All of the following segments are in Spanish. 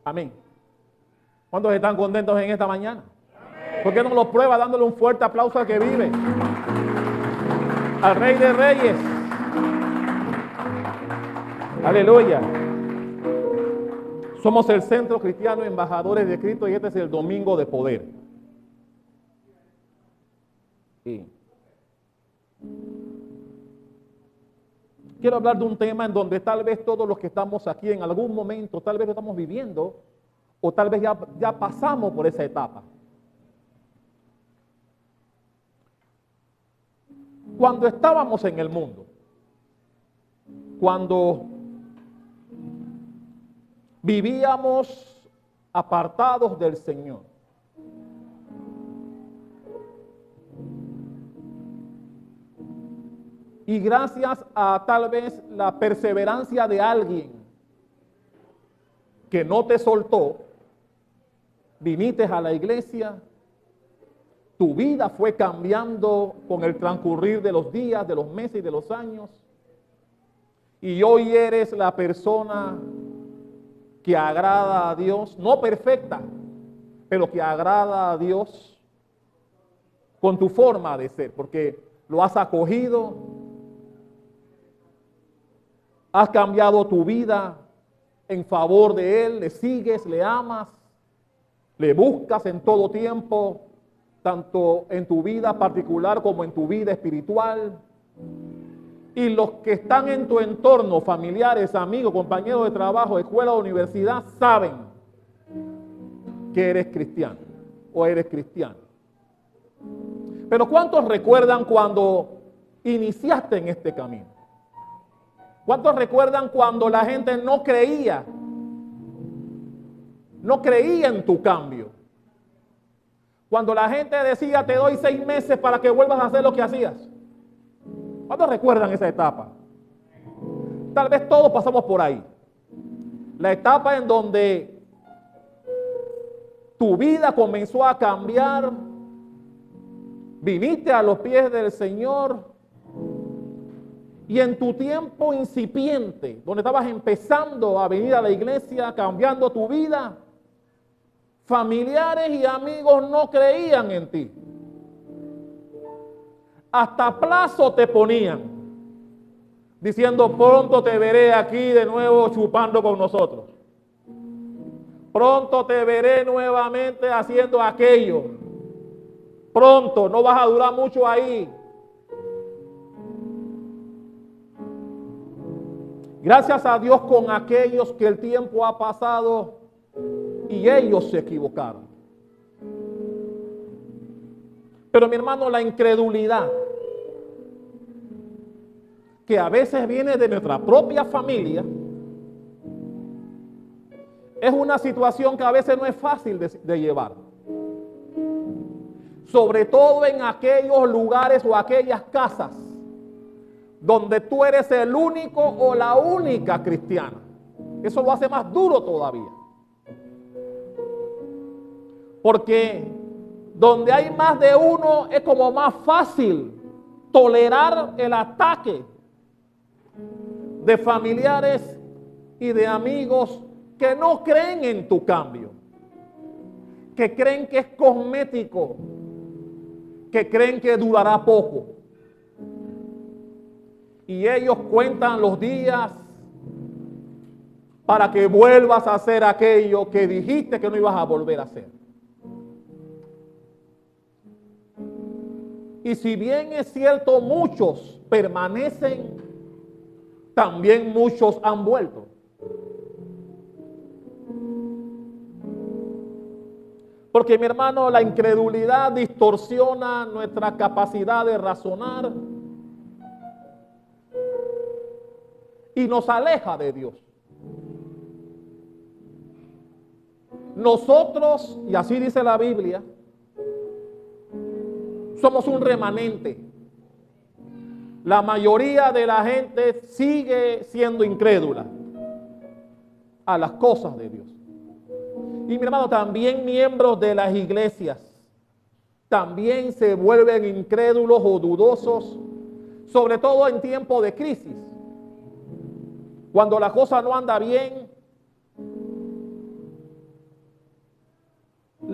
Amén. ¿Cuántos están contentos en esta mañana? ¿Por qué no lo prueba dándole un fuerte aplauso al que vive? Al Rey de Reyes. Aleluya. Somos el Centro Cristiano Embajadores de Cristo y este es el Domingo de Poder. Sí. Quiero hablar de un tema en donde tal vez todos los que estamos aquí en algún momento, tal vez lo estamos viviendo o tal vez ya pasamos por esa etapa. Cuando estábamos en el mundo, cuando vivíamos apartados del Señor, y gracias a tal vez la perseverancia de alguien que no te soltó, viniste a la iglesia, tu vida fue cambiando con el transcurrir de los días, de los meses y de los años, y hoy eres la persona que agrada a Dios, no perfecta, pero que agrada a Dios con tu forma de ser, porque lo has acogido, has cambiado tu vida en favor de Él, le sigues, le amas, le buscas en todo tiempo, tanto en tu vida particular como en tu vida espiritual. Y los que están en tu entorno, familiares, amigos, compañeros de trabajo, escuela o universidad, saben que eres cristiano o eres cristiano. Pero ¿cuántos recuerdan cuando iniciaste en este camino? ¿Cuántos recuerdan cuando la gente no creía en tu cambio? Cuando la gente decía, te doy 6 meses para que vuelvas a hacer lo que hacías. ¿Cuántos recuerdan esa etapa? Tal vez todos pasamos por ahí. La etapa en donde tu vida comenzó a cambiar, viniste a los pies del Señor y en tu tiempo incipiente, donde estabas empezando a venir a la iglesia, cambiando tu vida, familiares y amigos no creían en ti. Hasta plazo te ponían, diciendo pronto te veré aquí de nuevo chupando con nosotros. Pronto te veré nuevamente haciendo aquello. Pronto, no vas a durar mucho ahí. Gracias a Dios con aquellos que el tiempo ha pasado y ellos se equivocaron. Pero mi hermano, la incredulidad, que a veces viene de nuestra propia familia, es una situación que a veces no es fácil de llevar. Sobre todo en aquellos lugares o aquellas casas donde tú eres el único o la única cristiana. Eso lo hace más duro todavía. Porque donde hay más de uno es como más fácil tolerar el ataque de familiares y de amigos que no creen en tu cambio, que creen que es cosmético, que creen que durará poco. Y ellos cuentan los días para que vuelvas a hacer aquello que dijiste que no ibas a volver a hacer. Y si bien es cierto, muchos permanecen, también muchos han vuelto. Porque mi hermano, la incredulidad distorsiona nuestra capacidad de razonar y nos aleja de Dios. Nosotros, y así dice la Biblia, somos un remanente. La mayoría de la gente sigue siendo incrédula a las cosas de Dios. Y mi hermano, también miembros de las iglesias también se vuelven incrédulos o dudosos, sobre todo en tiempos de crisis. Cuando la cosa no anda bien,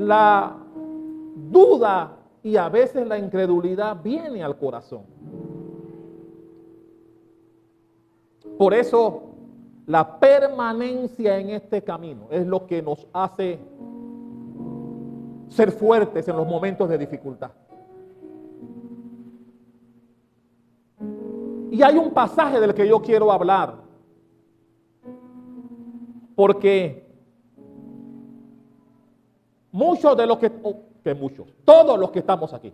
la duda y a veces la incredulidad viene al corazón. Por eso la permanencia en este camino es lo que nos hace ser fuertes en los momentos de dificultad. Y hay un pasaje del que yo quiero hablar, porque todos los que estamos aquí,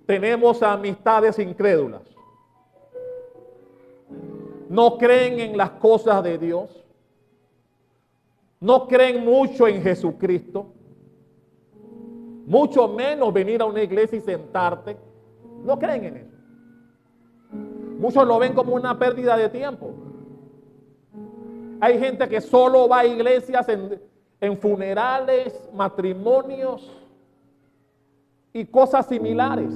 tenemos amistades incrédulas. No creen en las cosas de Dios. No creen mucho en Jesucristo. Mucho menos venir a una iglesia y sentarte. No creen en eso. Muchos lo ven como una pérdida de tiempo. Hay gente que solo va a iglesias en funerales, matrimonios y cosas similares.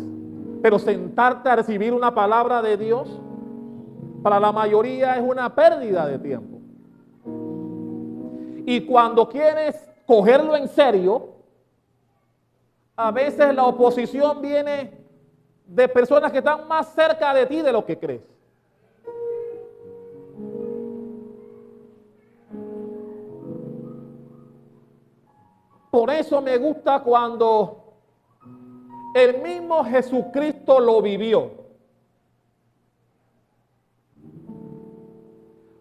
Pero sentarte a recibir una palabra de Dios, para la mayoría es una pérdida de tiempo. Y cuando quieres cogerlo en serio, a veces la oposición viene de personas que están más cerca de ti de lo que crees. Por eso me gusta cuando el mismo Jesucristo lo vivió.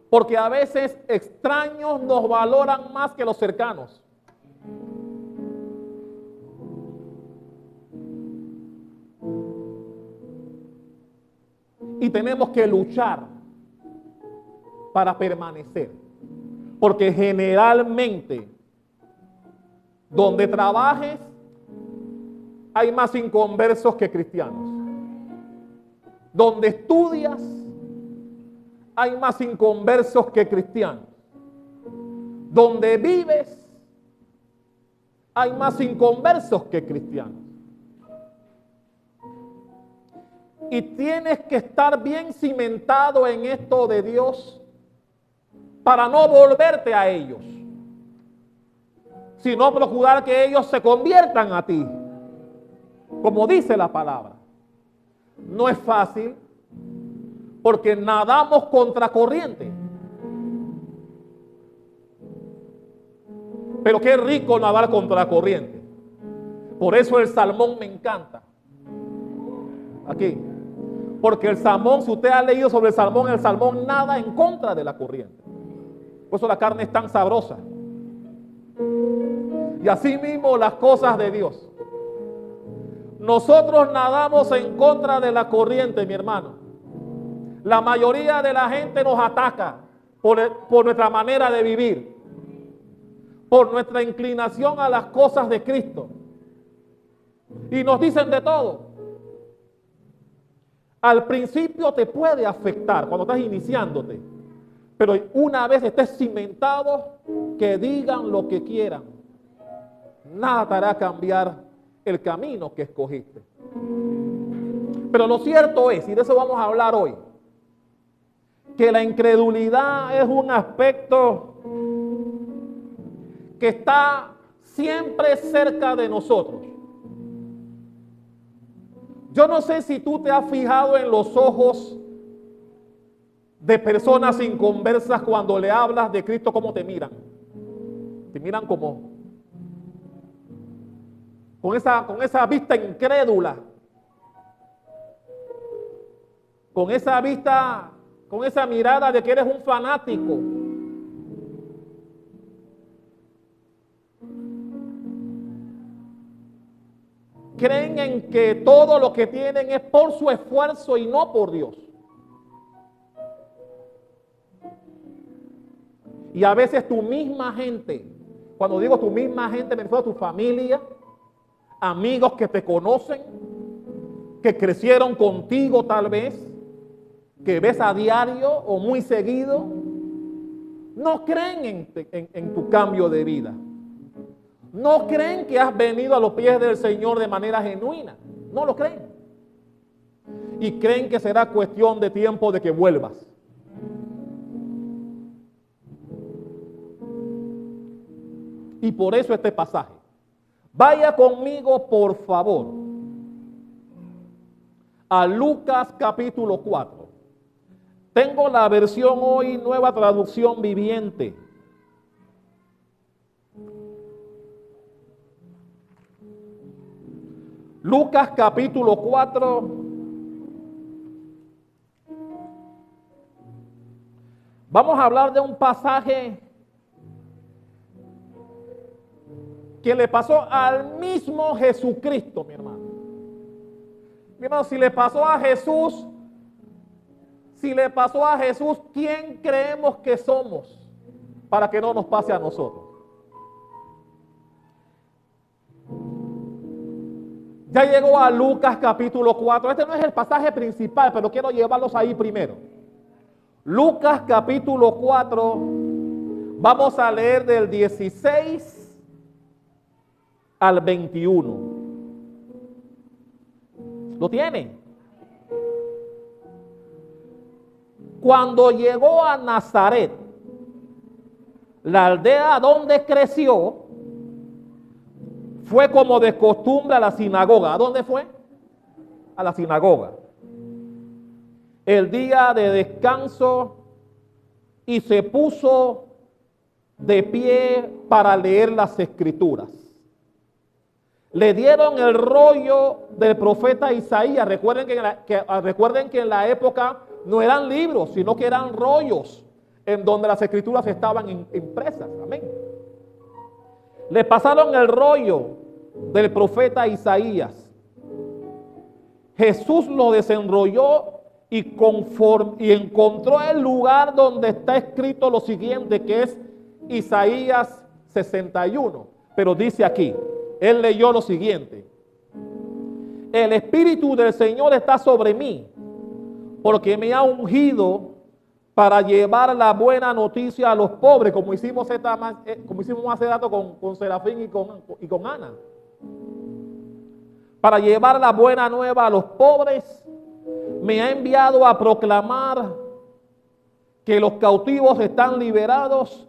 Porque a veces extraños nos valoran más que los cercanos. Y tenemos que luchar para permanecer. Porque generalmente, donde trabajes, hay más inconversos que cristianos. Donde estudias, hay más inconversos que cristianos. Donde vives, hay más inconversos que cristianos. Y tienes que estar bien cimentado en esto de Dios para no volverte a ellos, sino procurar que ellos se conviertan a ti, como dice la palabra. No es fácil, porque nadamos contra corriente. Pero qué rico nadar contra corriente. Por eso el salmón me encanta. Aquí. Porque el salmón, si usted ha leído sobre el salmón nada en contra de la corriente. Por eso la carne es tan sabrosa. Y así mismo las cosas de Dios. Nosotros nadamos en contra de la corriente, mi hermano. La mayoría de la gente nos ataca por nuestra manera de vivir, por nuestra inclinación a las cosas de Cristo. Y nos dicen de todo. Al principio te puede afectar cuando estás iniciándote, pero una vez estés cimentado, que digan lo que quieran, nada te hará cambiar el camino que escogiste. Pero lo cierto es, y de eso vamos a hablar hoy, que la incredulidad es un aspecto que está siempre cerca de nosotros. Yo no sé si tú te has fijado en los ojos de personas inconversas cuando le hablas de Cristo, cómo te miran. Te miran como con esa vista incrédula, con esa vista, con esa mirada de que eres un fanático. Creen en que todo lo que tienen es por su esfuerzo y no por Dios. Y a veces tu misma gente, cuando digo tu misma gente, me refiero a tu familia, amigos que te conocen, que crecieron contigo tal vez, que ves a diario o muy seguido, no creen en tu cambio de vida. No creen que has venido a los pies del Señor de manera genuina. No lo creen. Y creen que será cuestión de tiempo de que vuelvas. Y por eso este pasaje. Vaya conmigo, por favor, a Lucas capítulo 4. Tengo la versión hoy, Nueva Traducción Viviente. Lucas capítulo 4. Vamos a hablar de un pasaje que le pasó al mismo Jesucristo, mi hermano. Mi hermano, si le pasó a Jesús, ¿quién creemos que somos para que no nos pase a nosotros? Ya llegó a Lucas capítulo 4. Este no es el pasaje principal, pero quiero llevarlos ahí primero. Lucas capítulo 4, vamos a leer del 16 al 21. ¿Lo tienen? Cuando llegó a Nazaret, la aldea donde creció, fue como de costumbre a la sinagoga. ¿A dónde fue? A la sinagoga. El día de descanso, y se puso de pie para leer las escrituras. Le dieron el rollo del profeta Isaías. Recuerden que en la época no eran libros, sino que eran rollos en donde las escrituras estaban impresas. Amén. Le pasaron el rollo del profeta Isaías. Jesús lo desenrolló y encontró el lugar donde está escrito lo siguiente, que es Isaías 61. Pero dice aquí, él leyó lo siguiente: el Espíritu del Señor está sobre mí, porque me ha ungido para llevar la buena noticia a los pobres, como hicimos hace rato con Serafín y con Ana. Para llevar la buena nueva a los pobres, me ha enviado a proclamar que los cautivos están liberados,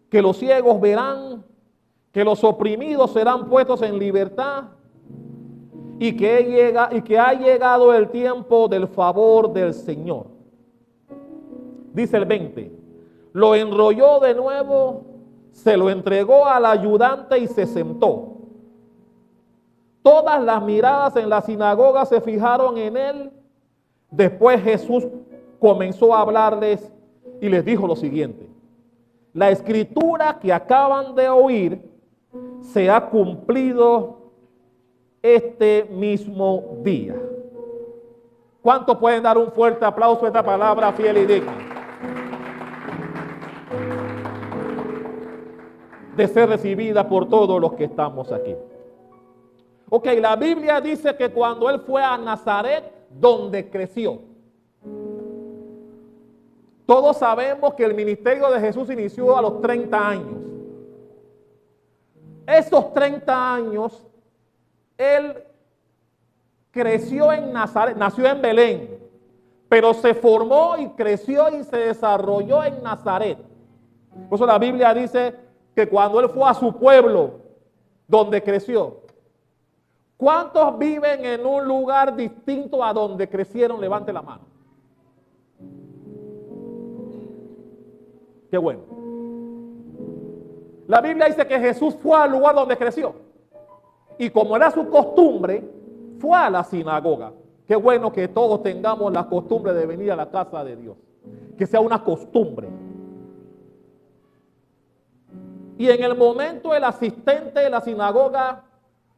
que los ciegos verán, que los oprimidos serán puestos en libertad, y que ha llegado el tiempo del favor del Señor. Dice el 20, lo enrolló de nuevo, se lo entregó al ayudante y se sentó. Todas las miradas en la sinagoga se fijaron en él. Después Jesús comenzó a hablarles y les dijo lo siguiente: la escritura que acaban de oír se ha cumplido este mismo día. ¿Cuántos pueden dar un fuerte aplauso a esta palabra fiel y digna de ser recibida por todos los que estamos aquí? Ok, la Biblia dice que cuando él fue a Nazaret, donde creció. Todos sabemos que el ministerio de Jesús inició a los 30 años. Esos 30 años, él creció en Nazaret, nació en Belén, pero se formó y creció y se desarrolló en Nazaret. Por eso la Biblia dice que cuando él fue a su pueblo, donde creció. ¿Cuántos viven en un lugar distinto a donde crecieron? Levante la mano. Qué bueno. La Biblia dice que Jesús fue al lugar donde creció. Y como era su costumbre, fue a la sinagoga. Qué bueno que todos tengamos la costumbre de venir a la casa de Dios. Que sea una costumbre. Y en el momento el asistente de la sinagoga,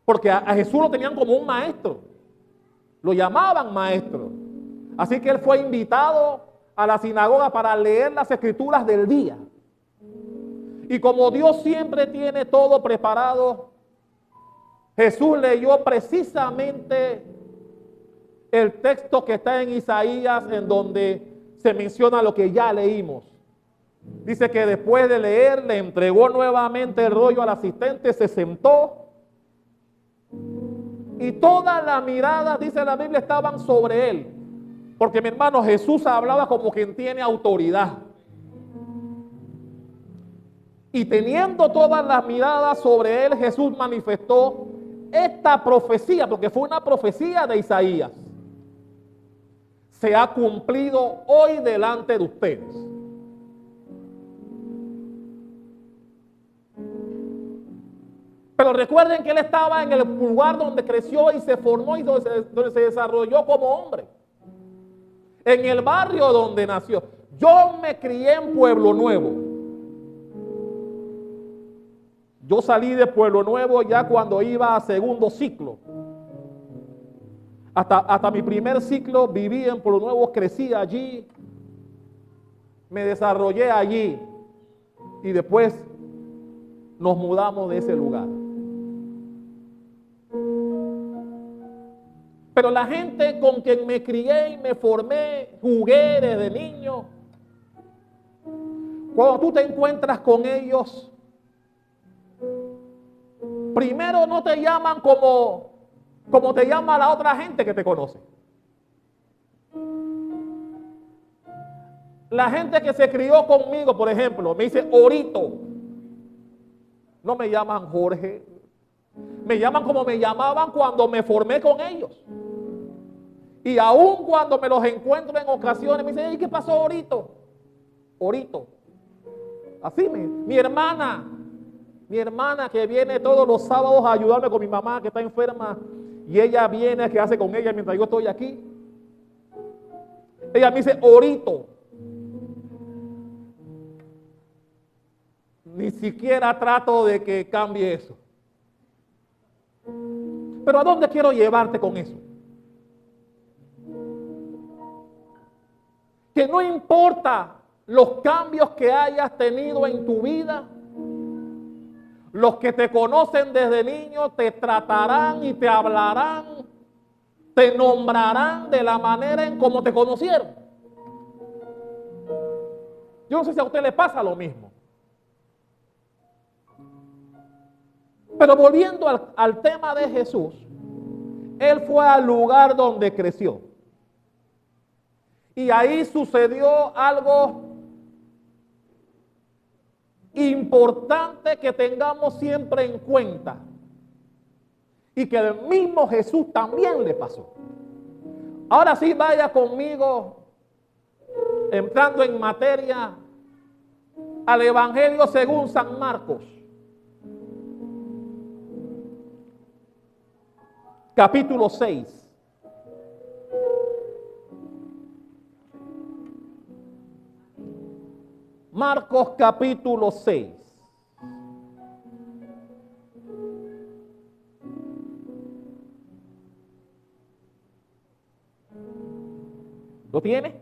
porque a Jesús lo tenían como un maestro, lo llamaban maestro. Así que él fue invitado a la sinagoga para leer las escrituras del día. Y como Dios siempre tiene todo preparado, Jesús leyó precisamente el texto que está en Isaías, en donde se menciona lo que ya leímos. Dice que después de leer, le entregó nuevamente el rollo al asistente, se sentó. Y todas las miradas, dice la Biblia, estaban sobre él. Porque, mi hermano, Jesús hablaba como quien tiene autoridad. Y teniendo todas las miradas sobre él, Jesús manifestó esta profecía, porque fue una profecía de Isaías. Se ha cumplido hoy delante de ustedes. Pero recuerden que él estaba en el lugar donde creció y se formó y donde se desarrolló como hombre. En el barrio donde nació. Yo me crié en Pueblo Nuevo. Yo salí de Pueblo Nuevo ya cuando iba a segundo ciclo. Hasta mi primer ciclo viví en Pueblo Nuevo, crecí allí, me desarrollé allí y después nos mudamos de ese lugar. Pero la gente con quien me crié y me formé, jugué desde niño, cuando tú te encuentras con ellos, primero no te llaman como te llama la otra gente que te conoce. La gente que se crió conmigo, por ejemplo, me dice Orito. No me llaman Jorge. Me llaman como me llamaban cuando me formé con ellos. Y aún cuando me los encuentro en ocasiones, me dicen, ¿qué pasó, Orito? Orito. Así mi hermana que viene todos los sábados a ayudarme con mi mamá que está enferma. Y ella viene, ¿qué hace con ella mientras yo estoy aquí? Ella me dice, Orito. Ni siquiera trato de que cambie eso. Pero ¿a dónde quiero llevarte con eso? Que no importa los cambios que hayas tenido en tu vida, los que te conocen desde niño te tratarán y te hablarán, te nombrarán de la manera en cómo te conocieron. Yo no sé si a usted le pasa lo mismo. Pero volviendo al tema de Jesús, él fue al lugar donde creció. Y ahí sucedió algo importante que tengamos siempre en cuenta. Y que el mismo Jesús también le pasó. Ahora sí, vaya conmigo, entrando en materia, al Evangelio según San Marcos. Capítulo 6. Marcos capítulo 6. ¿Lo tiene?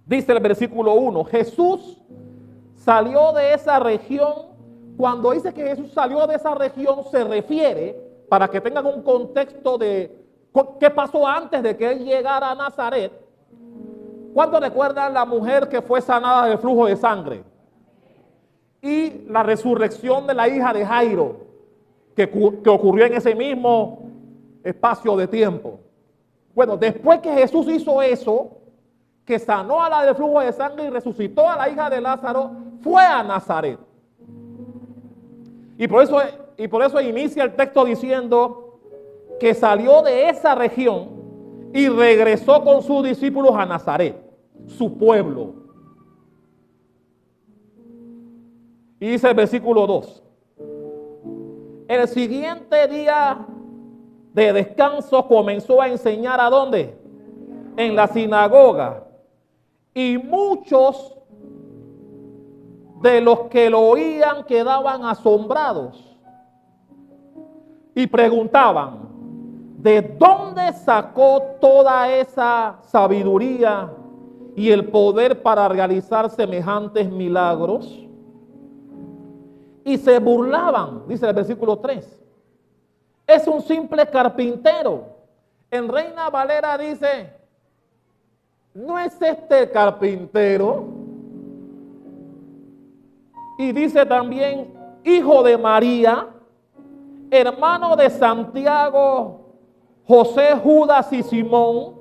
Dice el versículo 1, Jesús salió de esa región. Cuando dice que Jesús salió de esa región, se refiere, para que tengan un contexto de qué pasó antes de que él llegara a Nazaret. ¿Cuántos recuerdan la mujer que fue sanada del flujo de sangre? Y la resurrección de la hija de Jairo, que ocurrió en ese mismo espacio de tiempo. Bueno, después que Jesús hizo eso, que sanó a la del flujo de sangre y resucitó a la hija de Lázaro, fue a Nazaret. Y por eso inicia el texto diciendo que salió de esa región y regresó con sus discípulos a Nazaret, su pueblo. Y dice el versículo 2. El siguiente día de descanso comenzó a enseñar ¿a dónde? En la sinagoga. Y muchos de los que lo oían quedaban asombrados y preguntaban, ¿de dónde sacó toda esa sabiduría y el poder para realizar semejantes milagros? Y se burlaban, dice el versículo 3. Es un simple carpintero. En Reina Valera dice, ¿no es este carpintero? Y dice también, hijo de María, hermano de Santiago, José, Judas y Simón,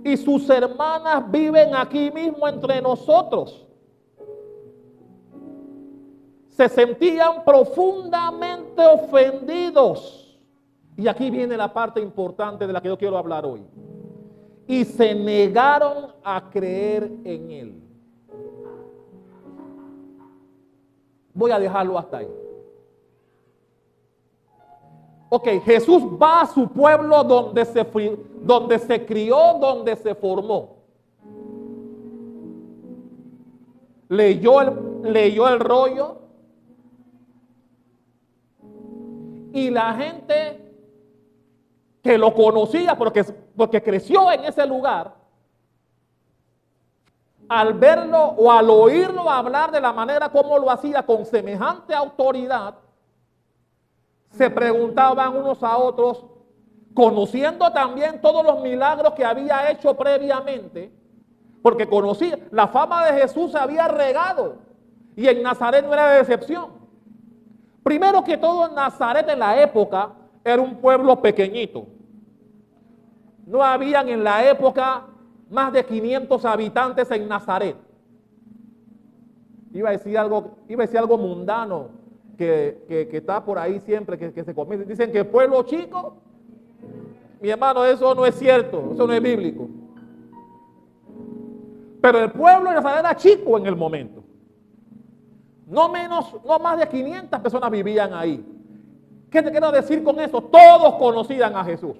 y sus hermanas viven aquí mismo entre nosotros. se sentían profundamente ofendidos. Y aquí viene la parte importante de la que yo quiero hablar hoy. Y se negaron a creer en él. Voy a dejarlo hasta ahí. Ok, Jesús va a su pueblo donde se crió, donde se formó. Leyó el rollo. Y la gente que lo conocía porque creció en ese lugar, al verlo o al oírlo hablar de la manera como lo hacía con semejante autoridad, se preguntaban unos a otros, conociendo también todos los milagros que había hecho previamente, porque conocía, la fama de Jesús se había regado y en Nazaret no era de excepción. Primero que todo, Nazaret en la época era un pueblo pequeñito. No habían en la época más de 500 habitantes en Nazaret. Iba a decir algo mundano que está por ahí siempre, que se comienza. Dicen que pueblo chico, mi hermano, eso no es cierto, eso no es bíblico. Pero el pueblo de Nazaret era chico en el momento. No más de 500 personas vivían ahí. ¿Qué te quiero decir con eso? Todos conocían a Jesús.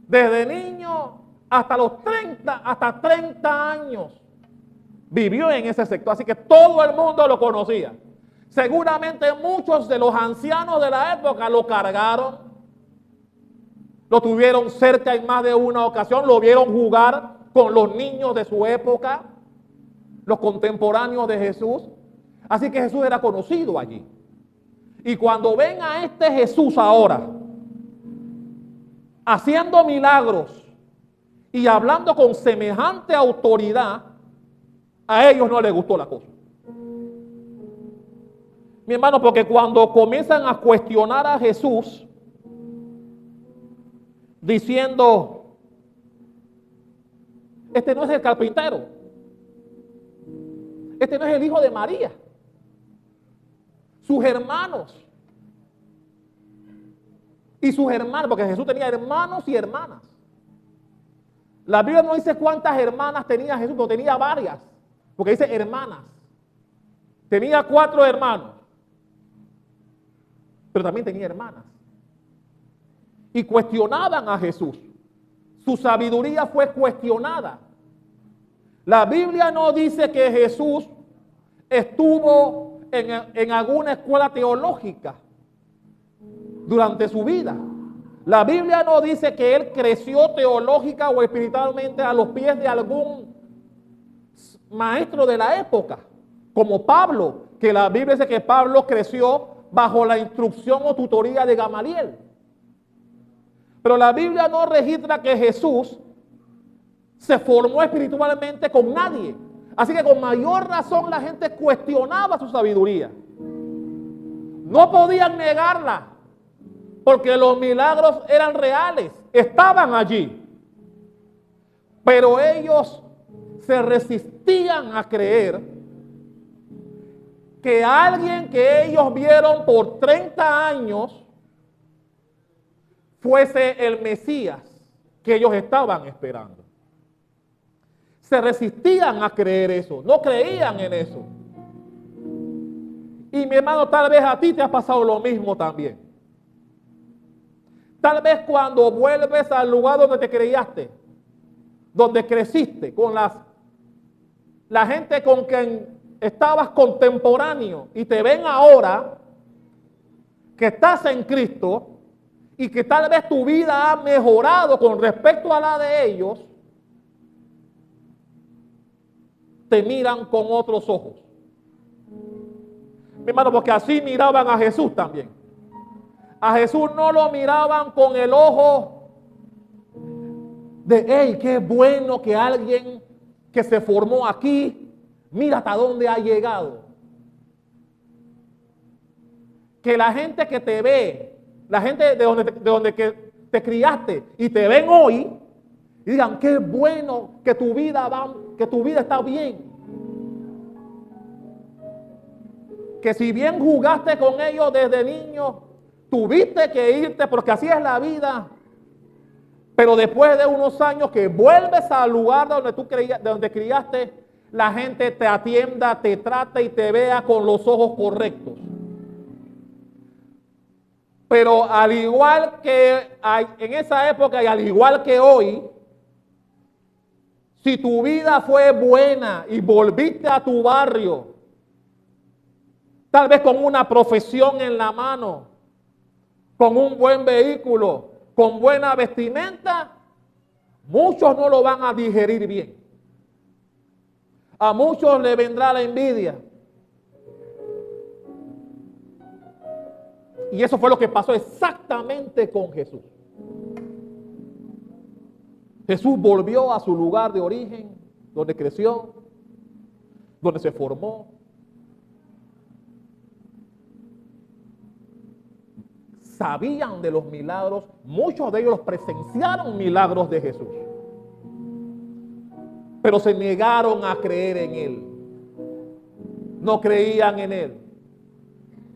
Desde niño hasta los 30 años vivió en ese sector. Así que todo el mundo lo conocía. Seguramente muchos de los ancianos de la época lo cargaron. Lo tuvieron cerca en más de una ocasión. Lo vieron jugar con los niños de su época, los contemporáneos de Jesús. Así que Jesús era conocido allí. Y cuando ven a este Jesús ahora haciendo milagros y hablando con semejante autoridad, a ellos no les gustó la cosa. Mi hermano, porque cuando comienzan a cuestionar a Jesús diciendo, este no es el carpintero, este no es el hijo de María, sus hermanos. Y sus hermanos, porque Jesús tenía hermanos y hermanas. La Biblia no dice cuántas hermanas tenía Jesús, pero tenía varias, porque dice hermanas. Tenía 4 hermanos, pero también tenía hermanas. Y cuestionaban a Jesús. Su sabiduría fue cuestionada. La Biblia no dice que Jesús estuvo en alguna escuela teológica durante su vida. La Biblia no dice que él creció teológica o espiritualmente a los pies de algún maestro de la época, como Pablo, que la Biblia dice que Pablo creció bajo la instrucción o tutoría de Gamaliel. Pero la Biblia no registra que Jesús se formó espiritualmente con nadie. Así que con mayor razón la gente cuestionaba su sabiduría. No podían negarla, porque los milagros eran reales, estaban allí. Pero ellos se resistían a creer que alguien que ellos vieron por 30 años fuese el Mesías que ellos estaban esperando. Se resistían a creer eso, no creían en eso. Y mi hermano, tal vez a ti te ha pasado lo mismo también. Tal vez cuando vuelves al lugar donde te criaste, donde creciste, con la gente con quien estabas contemporáneo y te ven ahora que estás en Cristo y que tal vez tu vida ha mejorado con respecto a la de ellos, te miran con otros ojos. Mi hermano, porque así miraban a Jesús también. A Jesús no lo miraban con el ojo de, hey, qué bueno que alguien que se formó aquí, mira hasta dónde ha llegado. Que la gente que te ve, la gente de donde que te criaste y te ven hoy, y digan, qué bueno que tu vida está bien. que si bien jugaste con ellos desde niño, tuviste que irte porque así es la vida. Pero después de unos años que vuelves al lugar donde tú creías, de donde criaste, la gente te atienda, te trata y te vea con los ojos correctos. Pero al igual que en esa época y al igual que hoy, si tu vida fue buena y volviste a tu barrio, tal vez con una profesión en la mano, con un buen vehículo, con buena vestimenta, muchos no lo van a digerir bien. A muchos le vendrá la envidia. Y eso fue lo que pasó exactamente con Jesús. Jesús volvió a su lugar de origen, donde creció, donde se formó. Sabían de los milagros, muchos de ellos presenciaron milagros de Jesús, pero se negaron a creer en Él. No creían en Él.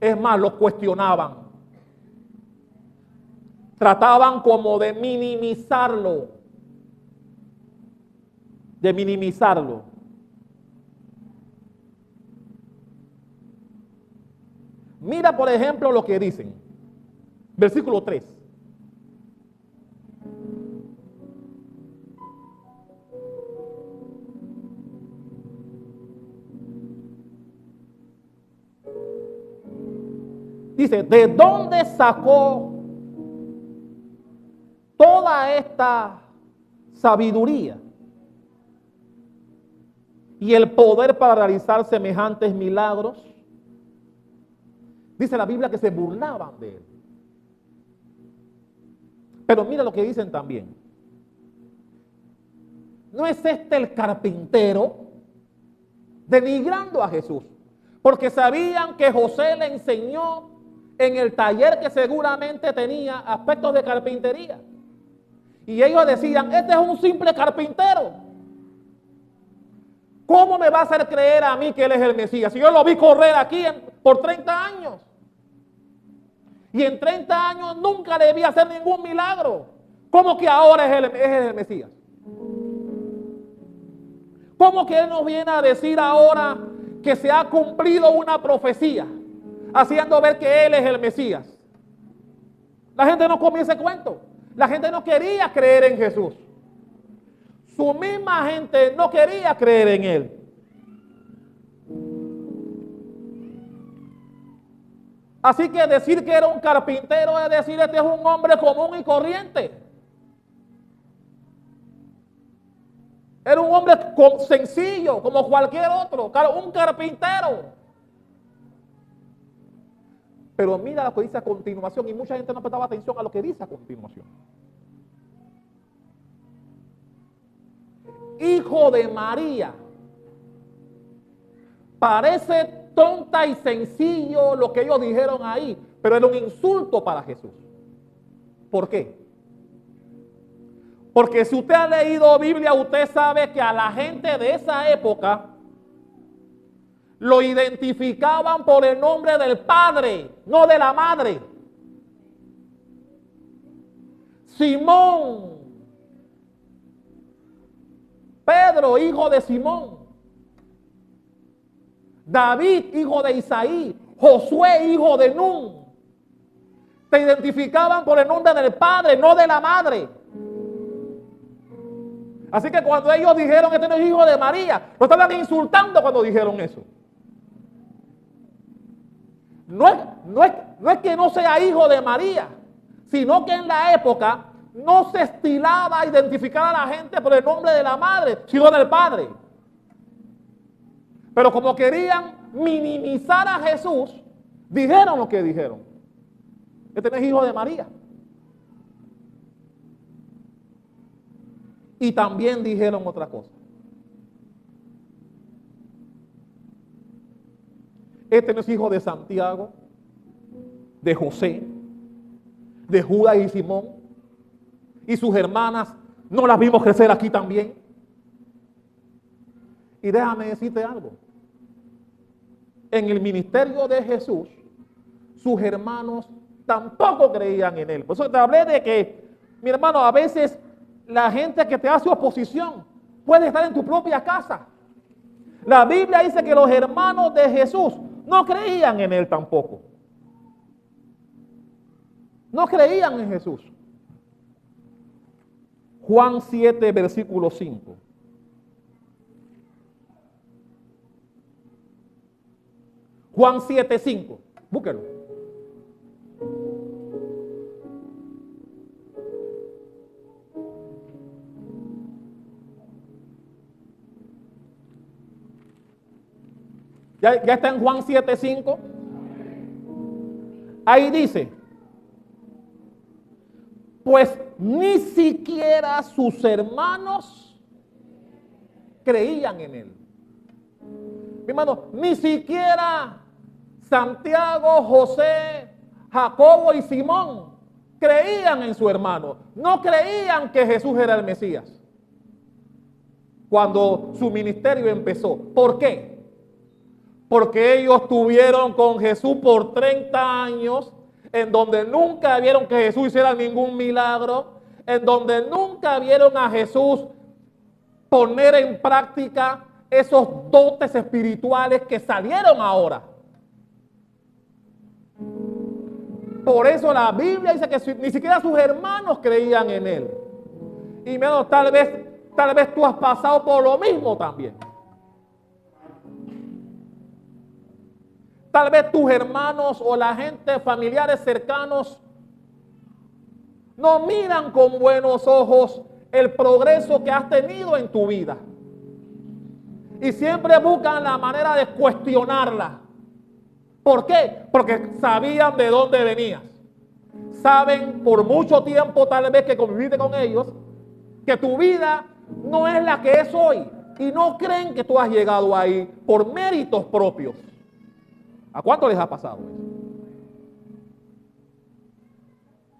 Es más, lo cuestionaban. Trataban como de minimizarlo. De minimizarlo. Mira, por ejemplo, lo que dicen. Versículo 3. Dice, ¿de dónde sacó toda esta sabiduría y el poder para realizar semejantes milagros? Dice la Biblia que se burlaban de él. Pero mira lo que dicen también. ¿No es este el carpintero? Denigrando a Jesús. Porque sabían que José le enseñó en el taller que seguramente tenía aspectos de carpintería. Y ellos decían, este es un simple carpintero. ¿Cómo me va a hacer creer a mí que él es el Mesías? Si yo lo vi correr aquí por 30 años. Y en 30 años nunca le vi hacer ningún milagro. ¿Cómo que ahora es el Mesías? ¿Cómo que él nos viene a decir ahora que se ha cumplido una profecía, haciendo ver que él es el Mesías? La gente no comía ese cuento. La gente no quería creer en Jesús. Su misma gente no quería creer en él. Así que decir que era un carpintero es decir, este es un hombre común y corriente. Era un hombre sencillo, como cualquier otro, un carpintero. Pero mira lo que dice a continuación, y mucha gente no prestaba atención a lo que dice a continuación. Hijo de María. Parece tonta y sencillo lo que ellos dijeron ahí, pero era un insulto para Jesús. ¿Por qué? Porque si usted ha leído Biblia, usted sabe que a la gente de esa época lo identificaban por el nombre del padre, no de la madre. Simón, Pedro, hijo de Simón. David, hijo de Isaí. Josué, hijo de Nun. Te identificaban por el nombre del padre, no de la madre. Así que cuando ellos dijeron este no es hijo de María, lo estaban insultando cuando dijeron eso. No es que no sea hijo de María, sino que en la época no se estilaba identificar a la gente por el nombre de la madre, sino del padre. Pero como querían minimizar a Jesús, dijeron lo que dijeron. Este no es hijo de María. Y también dijeron otra cosa. Este no es hijo de Santiago, de José, de Judas y Simón. Y sus hermanas, no las vimos crecer aquí también. Y déjame decirte algo. en el ministerio de Jesús, sus hermanos tampoco creían en él. Por eso te hablé de que, mi hermano, a veces la gente que te hace oposición puede estar en tu propia casa. La Biblia dice que los hermanos de Jesús no creían en él tampoco. No creían en Jesús. Juan 7, versículo 5. Juan 7, 5. Búsquelo. Ya está en Juan 7, 5. Ahí dice, pues ni siquiera sus hermanos creían en él. Mi hermano, ni siquiera Santiago, José, Jacobo y Simón creían en su hermano. No creían que Jesús era el Mesías cuando su ministerio empezó. ¿Por qué? Porque ellos estuvieron con Jesús por 30 años, en donde nunca vieron que Jesús hiciera ningún milagro, en donde nunca vieron a Jesús poner en práctica esos dotes espirituales que salieron ahora. Por eso la Biblia dice que ni siquiera sus hermanos creían en él. Y menos, tal vez tú has pasado por lo mismo también. Tal vez tus hermanos o la gente, familiares cercanos, no miran con buenos ojos el progreso que has tenido en tu vida. Y siempre buscan la manera de cuestionarla. ¿Por qué? Porque sabían de dónde venías. Saben por mucho tiempo, tal vez que conviviste con ellos, que tu vida no es la que es hoy. Y no creen que tú has llegado ahí por méritos propios. ¿A cuánto les ha pasado eso?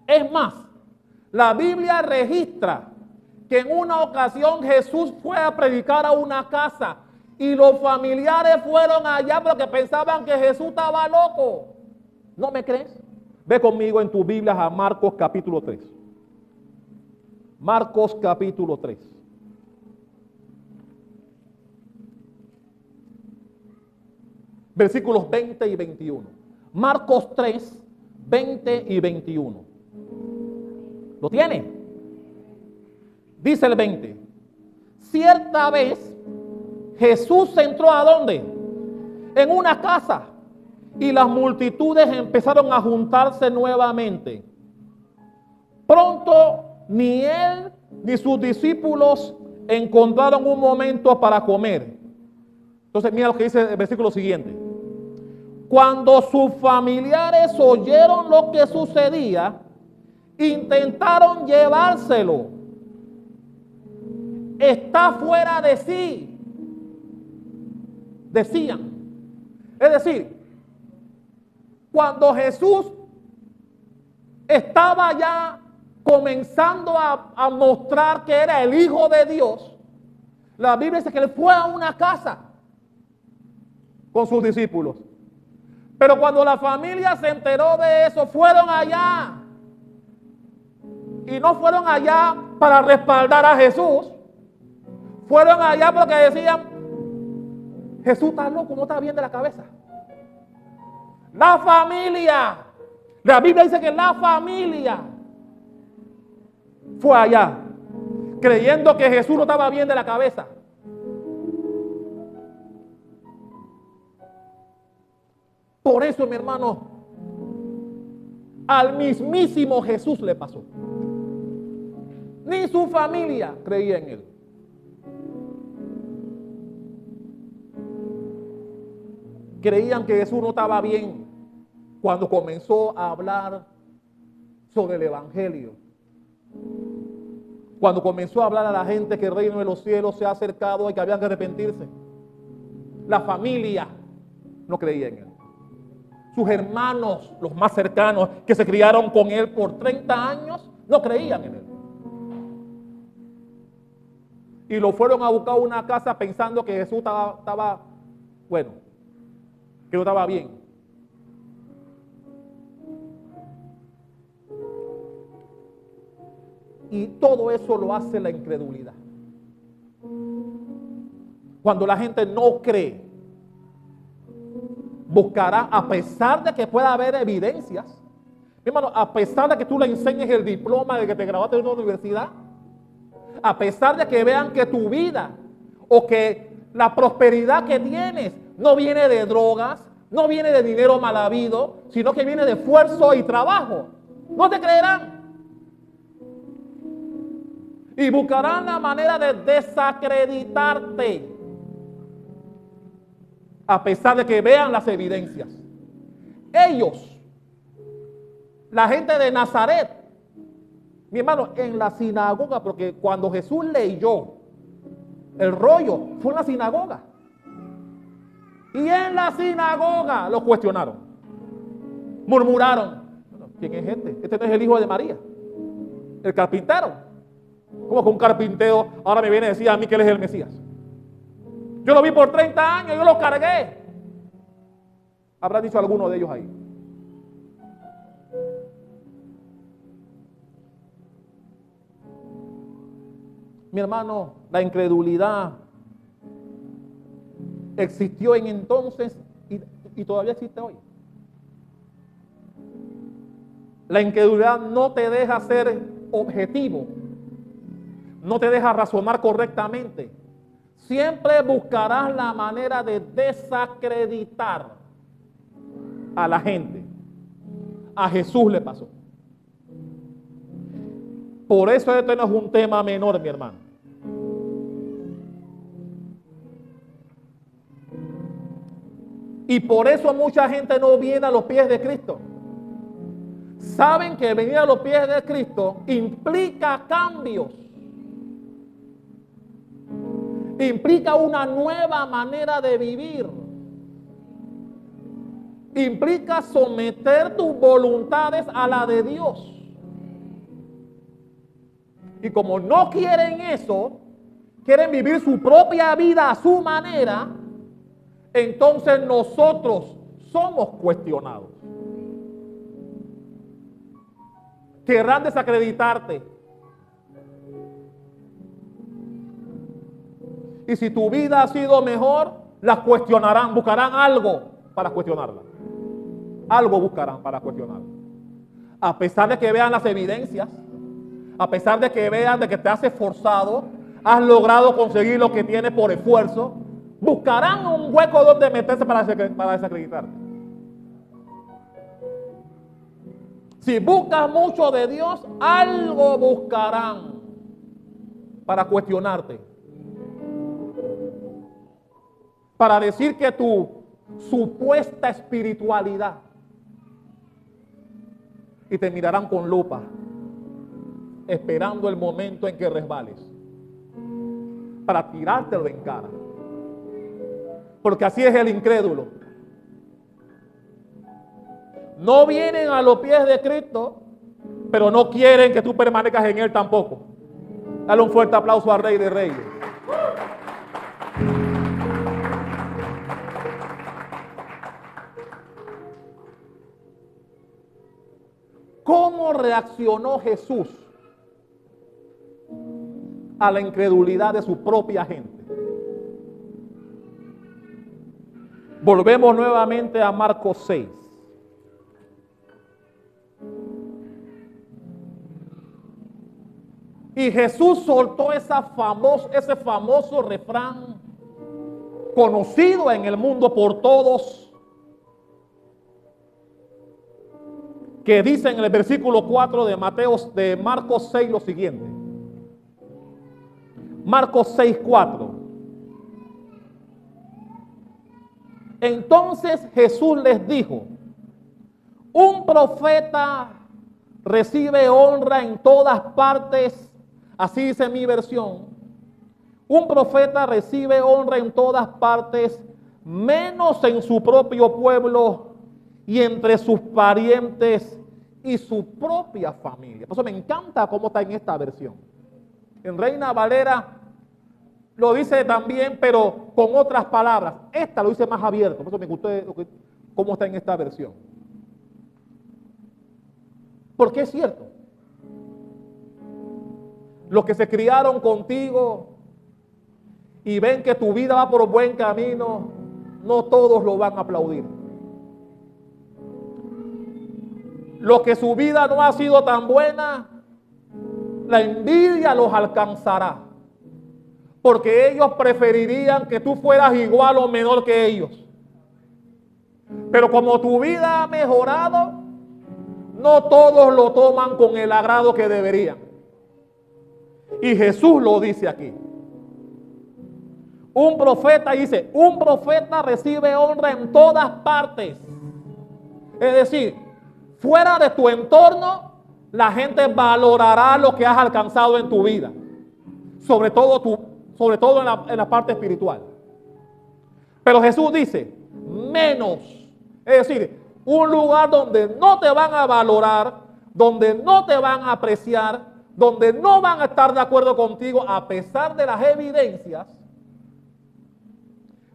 Es más, la Biblia registra que en una ocasión Jesús fue a predicar a una casa y los familiares fueron allá porque pensaban que Jesús estaba loco. ¿No me crees? Ve conmigo en tu Biblia a Marcos capítulo 3. Marcos capítulo 3. Versículos 20 y 21. Marcos 3, 20 y 21. ¿Lo tiene? Dice el 20. Cierta vez Jesús entró ¿a dónde? En una casa y las multitudes empezaron a juntarse nuevamente. Pronto ni él ni sus discípulos encontraron un momento para comer. Entonces mira lo que dice el versículo siguiente. Cuando sus familiares oyeron lo que sucedía, intentaron llevárselo. Está fuera de sí, decían. Es decir, cuando Jesús estaba ya comenzando a mostrar que era el Hijo de Dios, la Biblia dice que él fue a una casa con sus discípulos. Pero cuando la familia se enteró de eso, fueron allá. Y no fueron allá para respaldar a Jesús. Fueron allá porque decían, Jesús está loco, no está bien de la cabeza. La familia. La Biblia dice que la familia fue allá, creyendo que Jesús no estaba bien de la cabeza. Por eso, mi hermano, al mismísimo Jesús le pasó. Ni su familia creía en él. Creían que Jesús no estaba bien cuando comenzó a hablar sobre el Evangelio. Cuando comenzó a hablar a la gente que el reino de los cielos se ha acercado y que habían que arrepentirse. La familia no creía en él. Sus hermanos, los más cercanos, que se criaron con él por 30 años, no creían en él. Y lo fueron a buscar a una casa pensando que Jesús estaba bueno. que no estaba bien. Y todo eso lo hace la incredulidad. Cuando la gente no cree, buscará, a pesar de que pueda haber evidencias, mi hermano, a pesar de que tú le enseñes el diploma de que te graduaste de una universidad, a pesar de que vean que tu vida o que la prosperidad que tienes no viene de drogas, no viene de dinero mal habido, sino que viene de esfuerzo y trabajo, no te creerán. Y buscarán la manera de desacreditarte, a pesar de que vean las evidencias. Ellos, la gente de Nazaret, mi hermano, en la sinagoga, porque cuando Jesús leyó el rollo, fue en la sinagoga. Y en la sinagoga lo cuestionaron, murmuraron. ¿Quién es este? Este no es el hijo de María, el carpintero. ¿Cómo que un carpintero ahora me viene a decir a mí que él es el Mesías? Yo lo vi por 30 años, yo lo cargué. Habrá dicho alguno de ellos ahí. Mi hermano, la incredulidad existió en entonces y todavía existe hoy. La incredulidad no te deja ser objetivo, no te deja razonar correctamente. Siempre buscarás la manera de desacreditar a la gente. A Jesús le pasó. Por eso esto no es un tema menor, mi hermano. Y por eso mucha gente no viene a los pies de Cristo. Saben que venir a los pies de Cristo implica cambios. Implica una nueva manera de vivir. Implica someter tus voluntades a la de Dios. Y como no quieren eso, quieren vivir su propia vida a su manera, entonces nosotros somos cuestionados. Querrán desacreditarte. Y si tu vida ha sido mejor, la cuestionarán, buscarán algo para cuestionarla. Algo buscarán para cuestionarla. A pesar de que vean las evidencias, a pesar de que vean de que te has esforzado, has logrado conseguir lo que tienes por esfuerzo, buscarán un hueco donde meterse para desacreditarte. Si buscas mucho de Dios, algo buscarán para cuestionarte. Para decir que tu supuesta espiritualidad, y te mirarán con lupa, esperando el momento en que resbales, para tirártelo en cara. Porque así es el incrédulo. No vienen a los pies de Cristo, pero no quieren que tú permanezcas en Él tampoco. Dale un fuerte aplauso al Rey de Reyes. ¿Cómo reaccionó Jesús a la incredulidad de su propia gente? Volvemos nuevamente a Marcos 6. Y Jesús soltó ese famoso refrán conocido en el mundo por todos, que dice en el versículo 4 de Marcos 6 lo siguiente. Marcos 6:4. Entonces Jesús les dijo: un profeta recibe honra en todas partes, así dice mi versión. Un profeta recibe honra en todas partes, menos en su propio pueblo y entre sus parientes y su propia familia. Por eso me encanta cómo está en esta versión. En Reina Valera lo dice también, pero con otras palabras. Esta lo dice más abierto. Por eso me gustó cómo está en esta versión. Porque es cierto. Los que se criaron contigo y ven que tu vida va por buen camino, no todos lo van a aplaudir. Los que su vida no ha sido tan buena, la envidia los alcanzará. Porque ellos preferirían que tú fueras igual o menor que ellos. Pero como tu vida ha mejorado, no todos lo toman con el agrado que deberían. Y Jesús lo dice aquí. Un profeta dice, un profeta recibe honra en todas partes. Es decir, fuera de tu entorno, la gente valorará lo que has alcanzado en tu vida. Sobre todo en la parte espiritual. Pero Jesús dice, menos. Es decir, un lugar donde no te van a valorar, donde no te van a apreciar, donde no van a estar de acuerdo contigo a pesar de las evidencias,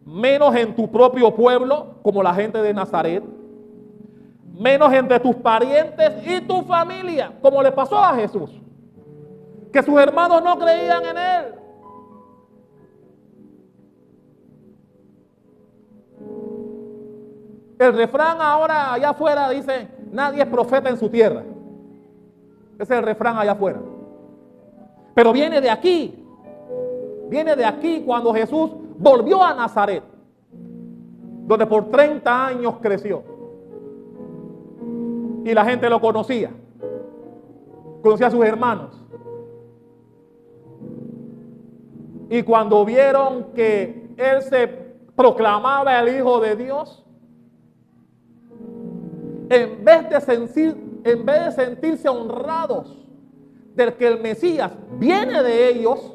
menos en tu propio pueblo, como la gente de Nazaret, menos entre tus parientes y tu familia, como le pasó a Jesús, que sus hermanos no creían en él. El refrán ahora allá afuera dice, nadie es profeta en su tierra. Ese es el refrán allá afuera. Pero viene de aquí. Viene de aquí cuando Jesús volvió a Nazaret, donde por 30 años creció. Y la gente lo conocía. Conocía a sus hermanos. Y cuando vieron que él se proclamaba el Hijo de Dios, en vez de sentirse honrados del que el Mesías viene de ellos,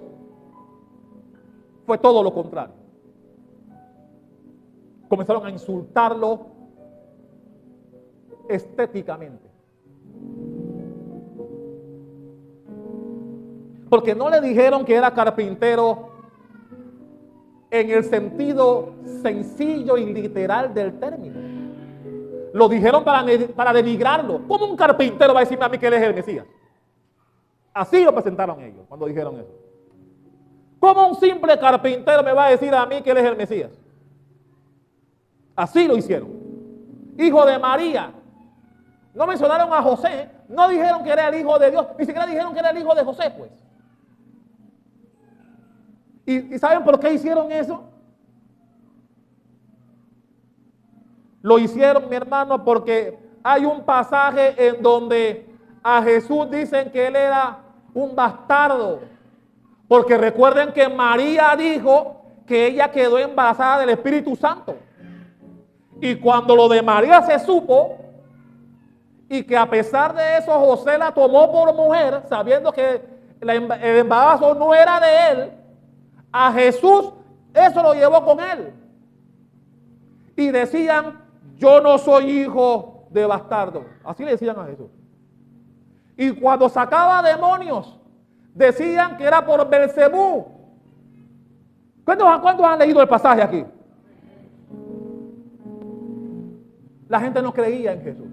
fue todo lo contrario. Comenzaron a insultarlo estéticamente. Porque no le dijeron que era carpintero en el sentido sencillo y literal del término. Lo dijeron para denigrarlo. ¿Cómo un carpintero va a decirme a mí que él es el Mesías? Así lo presentaron ellos cuando dijeron eso. ¿Cómo un simple carpintero me va a decir a mí que él es el Mesías? Así lo hicieron. Hijo de María. No mencionaron a José. No dijeron que era el Hijo de Dios. Ni siquiera dijeron que era el Hijo de José, pues. ¿Y saben por qué hicieron eso? Lo hicieron, mi hermano, porque hay un pasaje en donde a Jesús dicen que él era un bastardo. Porque recuerden que María dijo que ella quedó embarazada del Espíritu Santo. Y cuando lo de María se supo, y que a pesar de eso José la tomó por mujer, sabiendo que el embarazo no era de él, a Jesús eso lo llevó con él. Y decían, yo no soy hijo de bastardo. Así le decían a Jesús. Y cuando sacaba demonios, decían que era por Belcebú. ¿Cuántos han leído el pasaje aquí? La gente no creía en Jesús.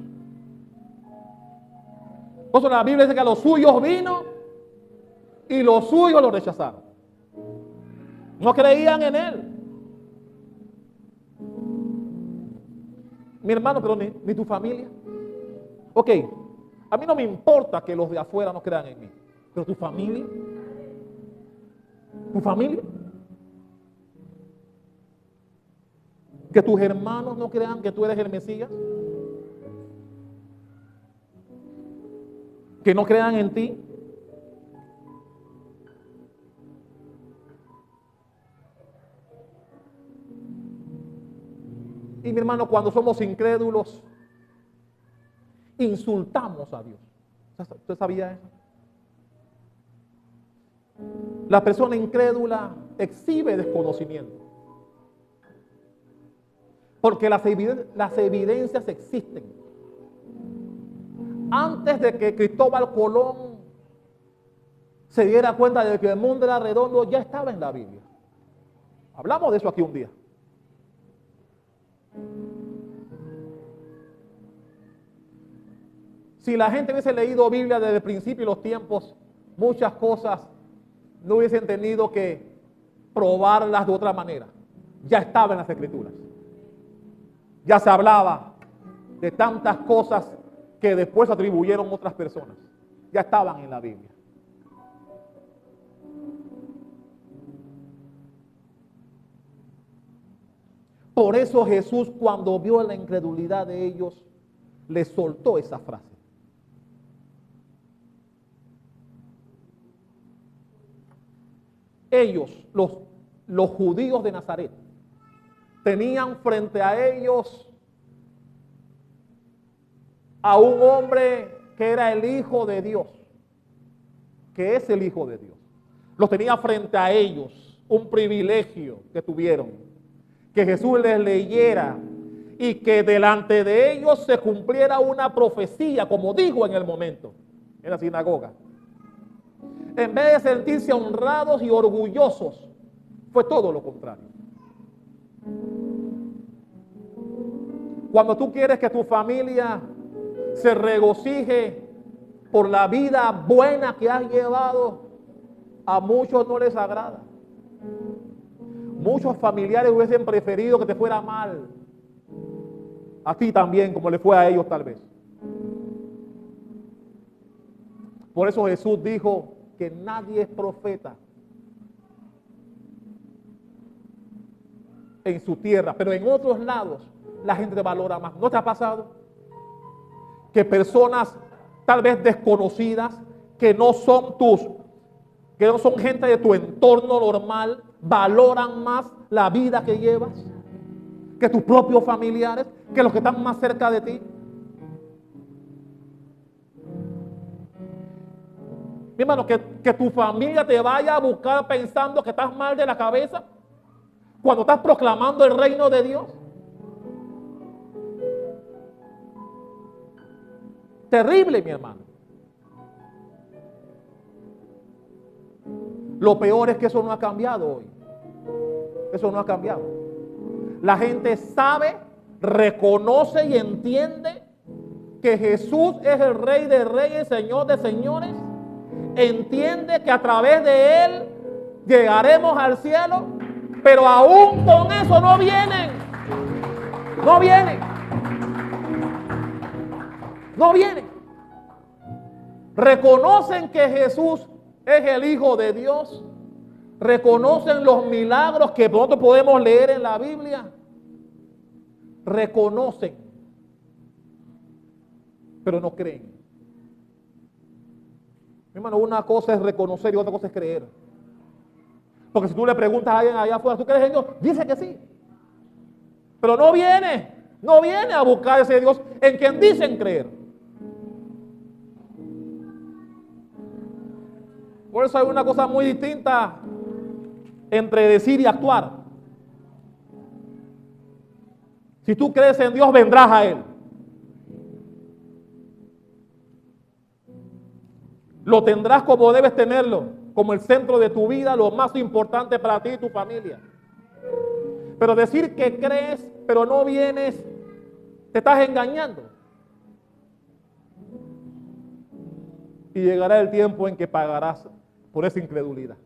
Por eso la Biblia dice que a los suyos vino y los suyos lo rechazaron. No creían en él. Mi hermano, pero ni tu familia. Ok, a mí no me importa que los de afuera no crean en mí. Pero tu familia. ¿Tu familia? Que tus hermanos no crean que tú eres el Mesías. Que no crean en ti. Y mi hermano, cuando somos incrédulos, insultamos a Dios. ¿Usted sabía eso? La persona incrédula exhibe desconocimiento. Porque las evidencias existen. Antes de que Cristóbal Colón se diera cuenta de que el mundo era redondo, ya estaba en la Biblia. Hablamos de eso aquí un día. Si la gente hubiese leído Biblia desde el principio de los tiempos, muchas cosas no hubiesen tenido que probarlas de otra manera. Ya estaba en las Escrituras. Ya se hablaba de tantas cosas que después atribuyeron otras personas. Ya estaban en la Biblia. Por eso Jesús, cuando vio la incredulidad de ellos, les soltó esa frase. Ellos, los judíos de Nazaret, tenían frente a ellos a un hombre que era el Hijo de Dios, que es el Hijo de Dios. Los tenía frente a ellos, un privilegio que tuvieron, que Jesús les leyera y que delante de ellos se cumpliera una profecía, como dijo en el momento, en la sinagoga. En vez de sentirse honrados y orgullosos, fue todo lo contrario. Cuando tú quieres que tu familia se regocije por la vida buena que has llevado, a muchos no les agrada. Muchos familiares hubiesen preferido que te fuera mal. A ti también, como le fue a ellos tal vez. Por eso Jesús dijo que nadie es profeta en su tierra, pero en otros lados la gente te valora más. ¿No te ha pasado? Que personas tal vez desconocidas, que no son gente de tu entorno normal, valoran más la vida que llevas que tus propios familiares, que los que están más cerca de ti. Mi hermano, que tu familia te vaya a buscar pensando que estás mal de la cabeza cuando estás proclamando el reino de Dios. Terrible, mi hermano. Lo peor es que eso no ha cambiado hoy. Eso no ha cambiado. La gente sabe, reconoce y entiende que Jesús es el Rey de Reyes, Señor de Señores. Entiende que a través de Él llegaremos al cielo, pero aún con eso no vienen. No vienen. No vienen. Reconocen que Jesús es el Hijo de Dios. Reconocen los milagros que nosotros podemos leer en la Biblia. Reconocen, pero no creen. Mi hermano, una cosa es reconocer y otra cosa es creer. Porque si tú le preguntas a alguien allá afuera, ¿tú crees en Dios? Dice que sí. Pero no viene a buscar ese Dios en quien dicen creer. Por eso hay una cosa muy distinta entre decir y actuar. Si tú crees en Dios, vendrás a Él. Lo tendrás como debes tenerlo, como el centro de tu vida, lo más importante para ti y tu familia. Pero decir que crees, pero no vienes, te estás engañando. Y llegará el tiempo en que pagarás por esa incredulidad.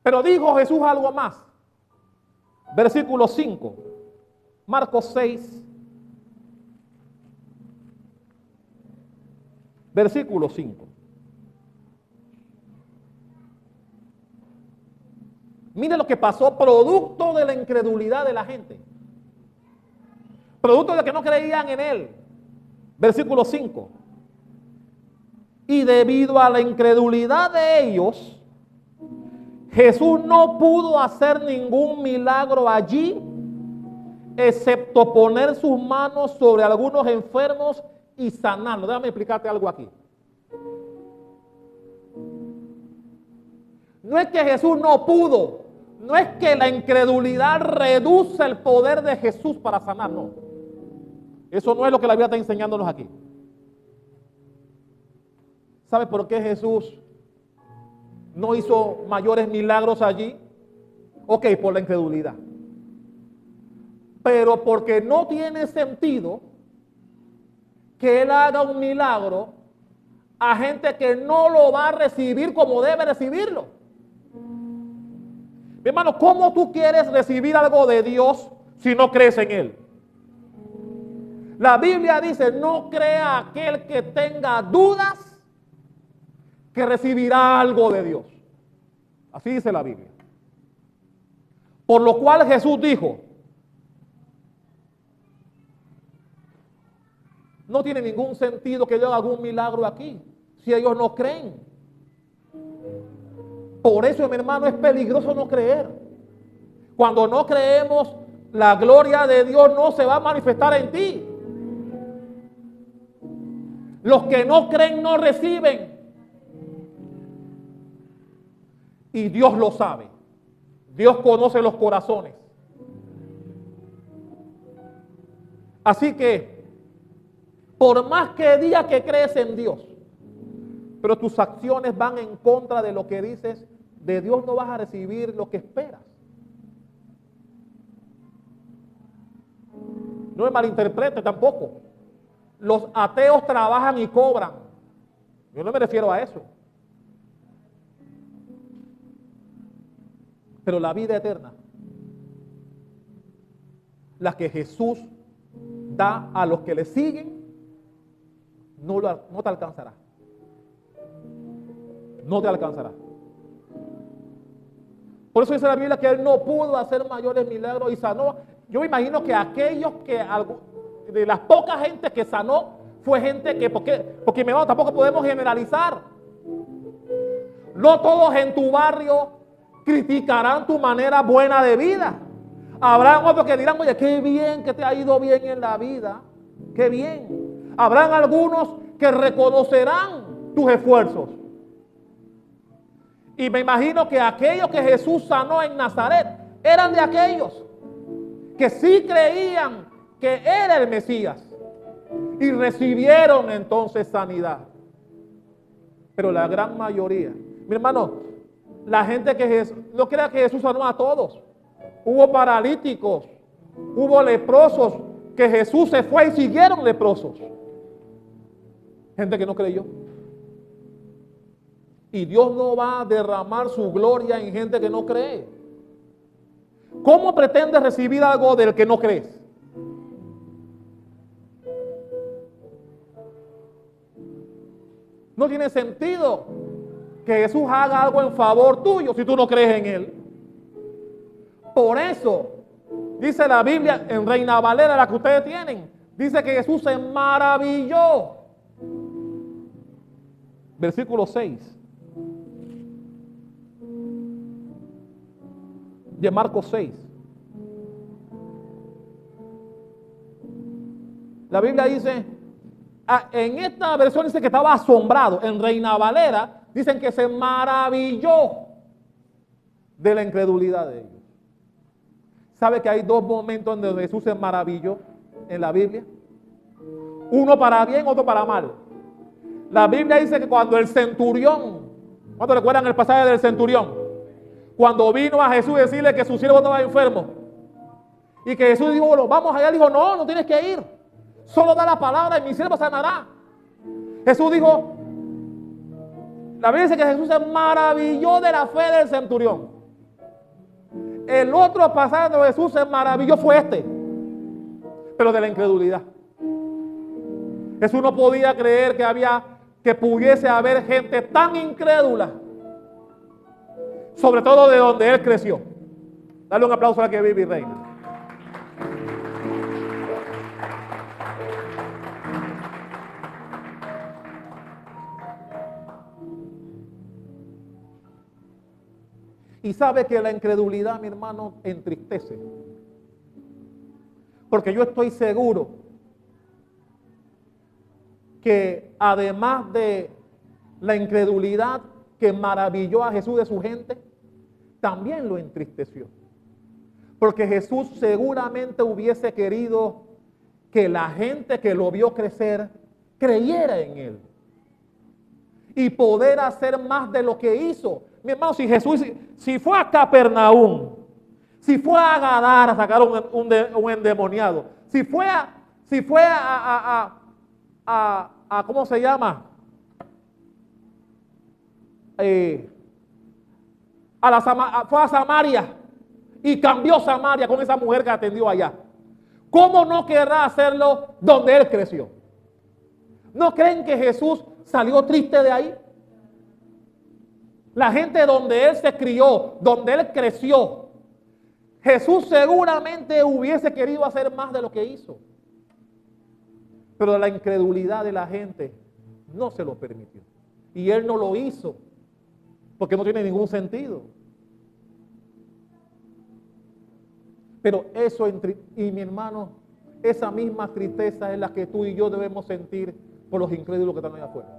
Pero dijo Jesús algo más. Versículo 5, Marcos 6, versículo 5. Mire lo que pasó producto de la incredulidad de la gente. Producto de que no creían en Él. Versículo 5. Y debido a la incredulidad de ellos, Jesús no pudo hacer ningún milagro allí, excepto poner sus manos sobre algunos enfermos y sanarlos. Déjame explicarte algo aquí. No es que Jesús no pudo, no es que la incredulidad reduce el poder de Jesús para sanar, no. Eso no es lo que la Biblia está enseñándonos aquí. ¿Sabe por qué Jesús no hizo mayores milagros allí? Ok, por la incredulidad. Pero porque no tiene sentido que Él haga un milagro a gente que no lo va a recibir como debe recibirlo. Mi hermano, ¿cómo tú quieres recibir algo de Dios si no crees en Él? La Biblia dice, no crea aquel que tenga dudas que recibirá algo de Dios. Así dice la Biblia. Por lo cual Jesús dijo, no tiene ningún sentido que yo haga algún milagro aquí, si ellos no creen. Por eso, mi hermano, es peligroso no creer. Cuando no creemos, la gloria de Dios no se va a manifestar en ti. Los que no creen no reciben. Y Dios lo sabe. Dios conoce los corazones. Así que, por más que digas que crees en Dios, pero tus acciones van en contra de lo que dices, de Dios no vas a recibir lo que esperas. No me malinterprete tampoco. Los ateos trabajan y cobran. Yo no me refiero a eso. Pero la vida eterna, la que Jesús da a los que le siguen, no te alcanzará. No te alcanzará. Por eso dice la Biblia que Él no pudo hacer mayores milagros y sanó. Yo me imagino que aquellos que, de las pocas gente que sanó, fue gente que, porque mi hermano, tampoco podemos generalizar. No todos en tu barrio criticarán tu manera buena de vida. Habrán otros que dirán, oye, qué bien que te ha ido bien en la vida. Qué bien. Habrán algunos que reconocerán tus esfuerzos. Y me imagino que aquellos que Jesús sanó en Nazaret eran de aquellos que sí creían que era el Mesías y recibieron entonces sanidad. Pero la gran mayoría, mi hermano, la gente que Jesús, no crea que Jesús sanó a todos. Hubo paralíticos, hubo leprosos que Jesús se fue y siguieron leprosos. Gente que no creyó. Y Dios no va a derramar su gloria en gente que no cree. ¿Cómo pretendes recibir algo del que no crees? No tiene sentido que Jesús haga algo en favor tuyo si tú no crees en Él. Por eso, dice la Biblia en Reina Valera, la que ustedes tienen, dice que Jesús se maravilló. Versículo 6. De Marcos 6. La Biblia dice, en esta versión dice que estaba asombrado. En Reina Valera dicen que se maravilló de la incredulidad de ellos. ¿Sabe que hay dos momentos en donde Jesús se maravilló en la Biblia? Uno para bien, otro para mal. La Biblia dice que cuando el centurión, ¿cuántos recuerdan el pasaje del centurión? Cuando vino a Jesús a decirle que su siervo estaba enfermo. Y que Jesús dijo, bueno, vamos allá. Dijo, no, no tienes que ir. Solo da la palabra y mi siervo sanará. Jesús dijo, la Biblia dice que Jesús se maravilló de la fe del centurión. El otro pasaje donde Jesús se maravilló fue este, pero de la incredulidad. Jesús no podía creer que pudiese haber gente tan incrédula, sobre todo de donde Él creció. Dale un aplauso a la que vive y reina. Y sabe que la incredulidad, mi hermano, entristece. Porque yo estoy seguro que además de la incredulidad que maravilló a Jesús de su gente, también lo entristeció. Porque Jesús seguramente hubiese querido que la gente que lo vio crecer creyera en Él. Y poder hacer más de lo que hizo. Mi hermano, si Jesús, si fue a Capernaum, si fue a Gadara a sacar un endemoniado, si fue a ¿cómo se llama? Fue a Samaria y cambió Samaria con esa mujer que atendió allá. ¿Cómo no querrá hacerlo donde él creció? ¿No creen que Jesús salió triste de ahí? La gente donde él se crió, donde él creció, Jesús seguramente hubiese querido hacer más de lo que hizo. Pero la incredulidad de la gente no se lo permitió. Y él no lo hizo, porque no tiene ningún sentido. Pero eso, y mi hermano, esa misma tristeza es la que tú y yo debemos sentir por los incrédulos que están allá afuera.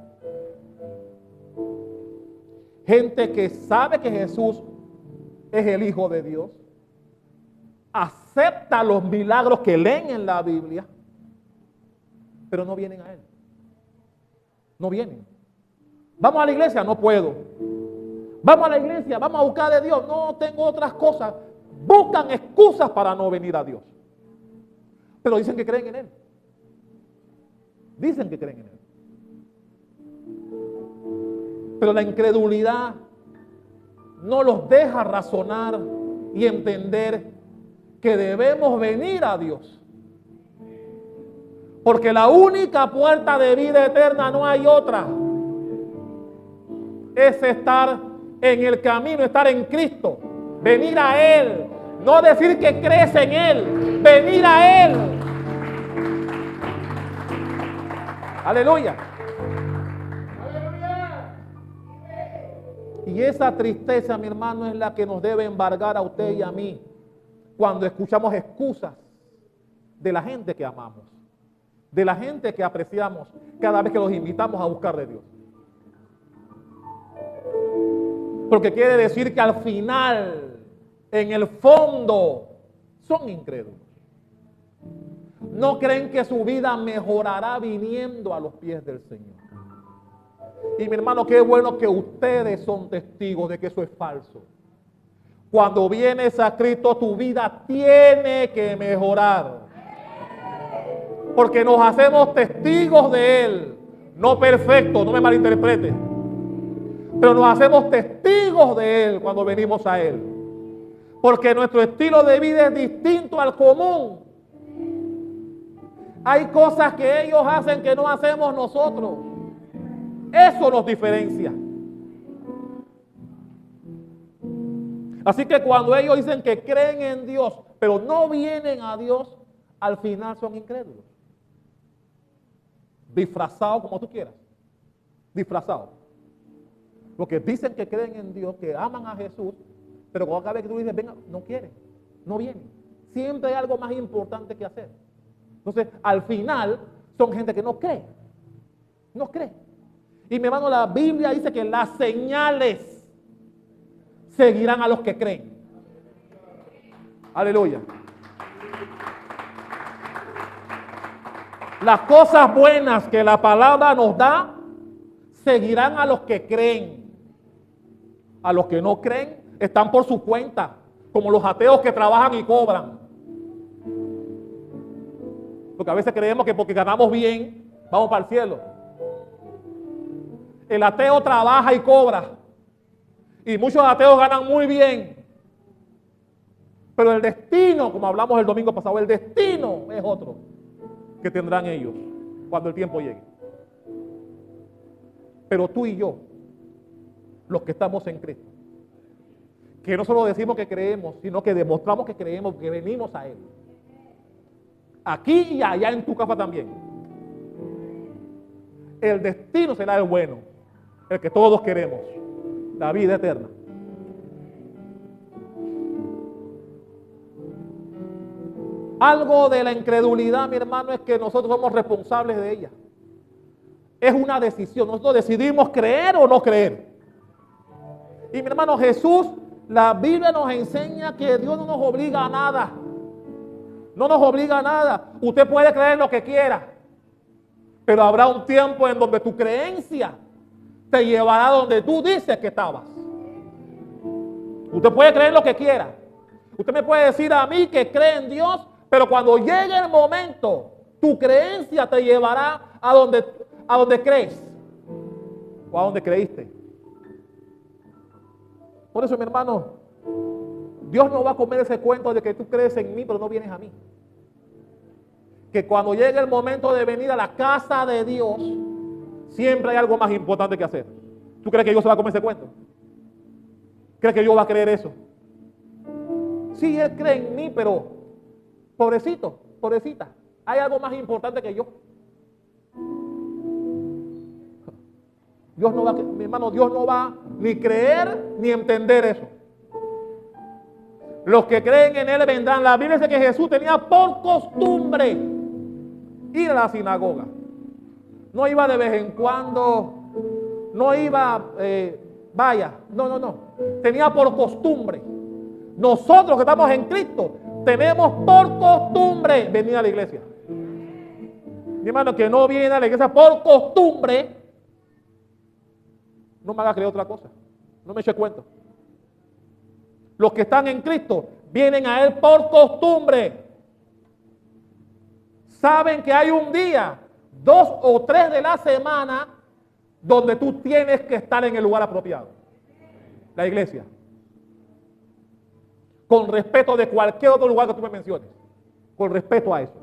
Gente que sabe que Jesús es el Hijo de Dios, acepta los milagros que leen en la Biblia, pero no vienen a Él. No vienen. Vamos a la iglesia, no puedo. Vamos a la iglesia, vamos a buscar de Dios, no tengo otras cosas. Buscan excusas para no venir a Dios. Pero dicen que creen en Él. Dicen que creen en Él. Pero la incredulidad no los deja razonar y entender que debemos venir a Dios. Porque la única puerta de vida eterna, no hay otra, es estar en el camino, estar en Cristo, venir a Él, no decir que crees en Él, venir a Él. Aleluya. Y esa tristeza, mi hermano, es la que nos debe embargar a usted y a mí cuando escuchamos excusas de la gente que amamos, de la gente que apreciamos cada vez que los invitamos a buscar de Dios. Porque quiere decir que al final, en el fondo, son incrédulos. No creen que su vida mejorará viniendo a los pies del Señor. Y mi hermano, qué bueno que ustedes son testigos de que eso es falso. Cuando vienes a Cristo, tu vida tiene que mejorar. Porque nos hacemos testigos de Él. No perfectos, no me malinterprete. Pero nos hacemos testigos de Él cuando venimos a Él. Porque nuestro estilo de vida es distinto al común. Hay cosas que ellos hacen que no hacemos nosotros. Eso nos diferencia. Así que cuando ellos dicen que creen en Dios, pero no vienen a Dios, al final son incrédulos. Disfrazados como tú quieras. Disfrazados. Porque dicen que creen en Dios, que aman a Jesús, pero cada vez que tú dices, venga, no quieren, no vienen. Siempre hay algo más importante que hacer. Entonces, al final, son gente que no cree. No cree. Y mi hermano, la Biblia dice que las señales seguirán a los que creen. Aleluya. Las cosas buenas que la palabra nos da, seguirán a los que creen. A los que no creen, están por su cuenta, como los ateos que trabajan y cobran. Porque a veces creemos que porque ganamos bien, vamos para el cielo. El ateo trabaja y cobra. Y muchos ateos ganan muy bien. Pero el destino, como hablamos el domingo pasado, el destino es otro que tendrán ellos cuando el tiempo llegue. Pero tú y yo, los que estamos en Cristo, que no solo decimos que creemos, sino que demostramos que creemos, que venimos a Él. Aquí y allá en tu casa también. El destino será el bueno, el que todos queremos, la vida eterna. Algo de la incredulidad, mi hermano, es que nosotros somos responsables de ella. Es una decisión. Nosotros decidimos creer o no creer. Y mi hermano, Jesús, la Biblia nos enseña que Dios no nos obliga a nada. No nos obliga a nada. Usted puede creer lo que quiera, pero habrá un tiempo en donde tu creencia te llevará donde tú dices que estabas. Usted puede creer lo que quiera. Usted me puede decir a mí que cree en Dios, pero cuando llegue el momento, tu creencia te llevará a donde crees o a donde creíste. Por eso, mi hermano, Dios no va a comer ese cuento de que tú crees en mí, pero no vienes a mí. Que cuando llegue el momento de venir a la casa de Dios, siempre hay algo más importante que hacer. ¿Tú crees que Dios se va a comer ese cuento? ¿Crees que Dios va a creer eso? Sí, Él cree en mí, pero pobrecito, pobrecita, hay algo más importante que yo. Dios no va, mi hermano, Dios no va ni creer ni entender eso. Los que creen en Él vendrán. La Biblia dice que Jesús tenía por costumbre ir a la sinagoga. No iba de vez en cuando, no iba, no. Tenía por costumbre. Nosotros que estamos en Cristo, tenemos por costumbre venir a la iglesia. Mi hermano, que no viene a la iglesia por costumbre, no me haga creer otra cosa. No me eche cuento. Los que están en Cristo vienen a Él por costumbre. Saben que hay un día, 2 o 3 de la semana, donde tú tienes que estar en el lugar apropiado. La iglesia. Con respeto de cualquier otro lugar que tú me menciones. Con respeto a eso.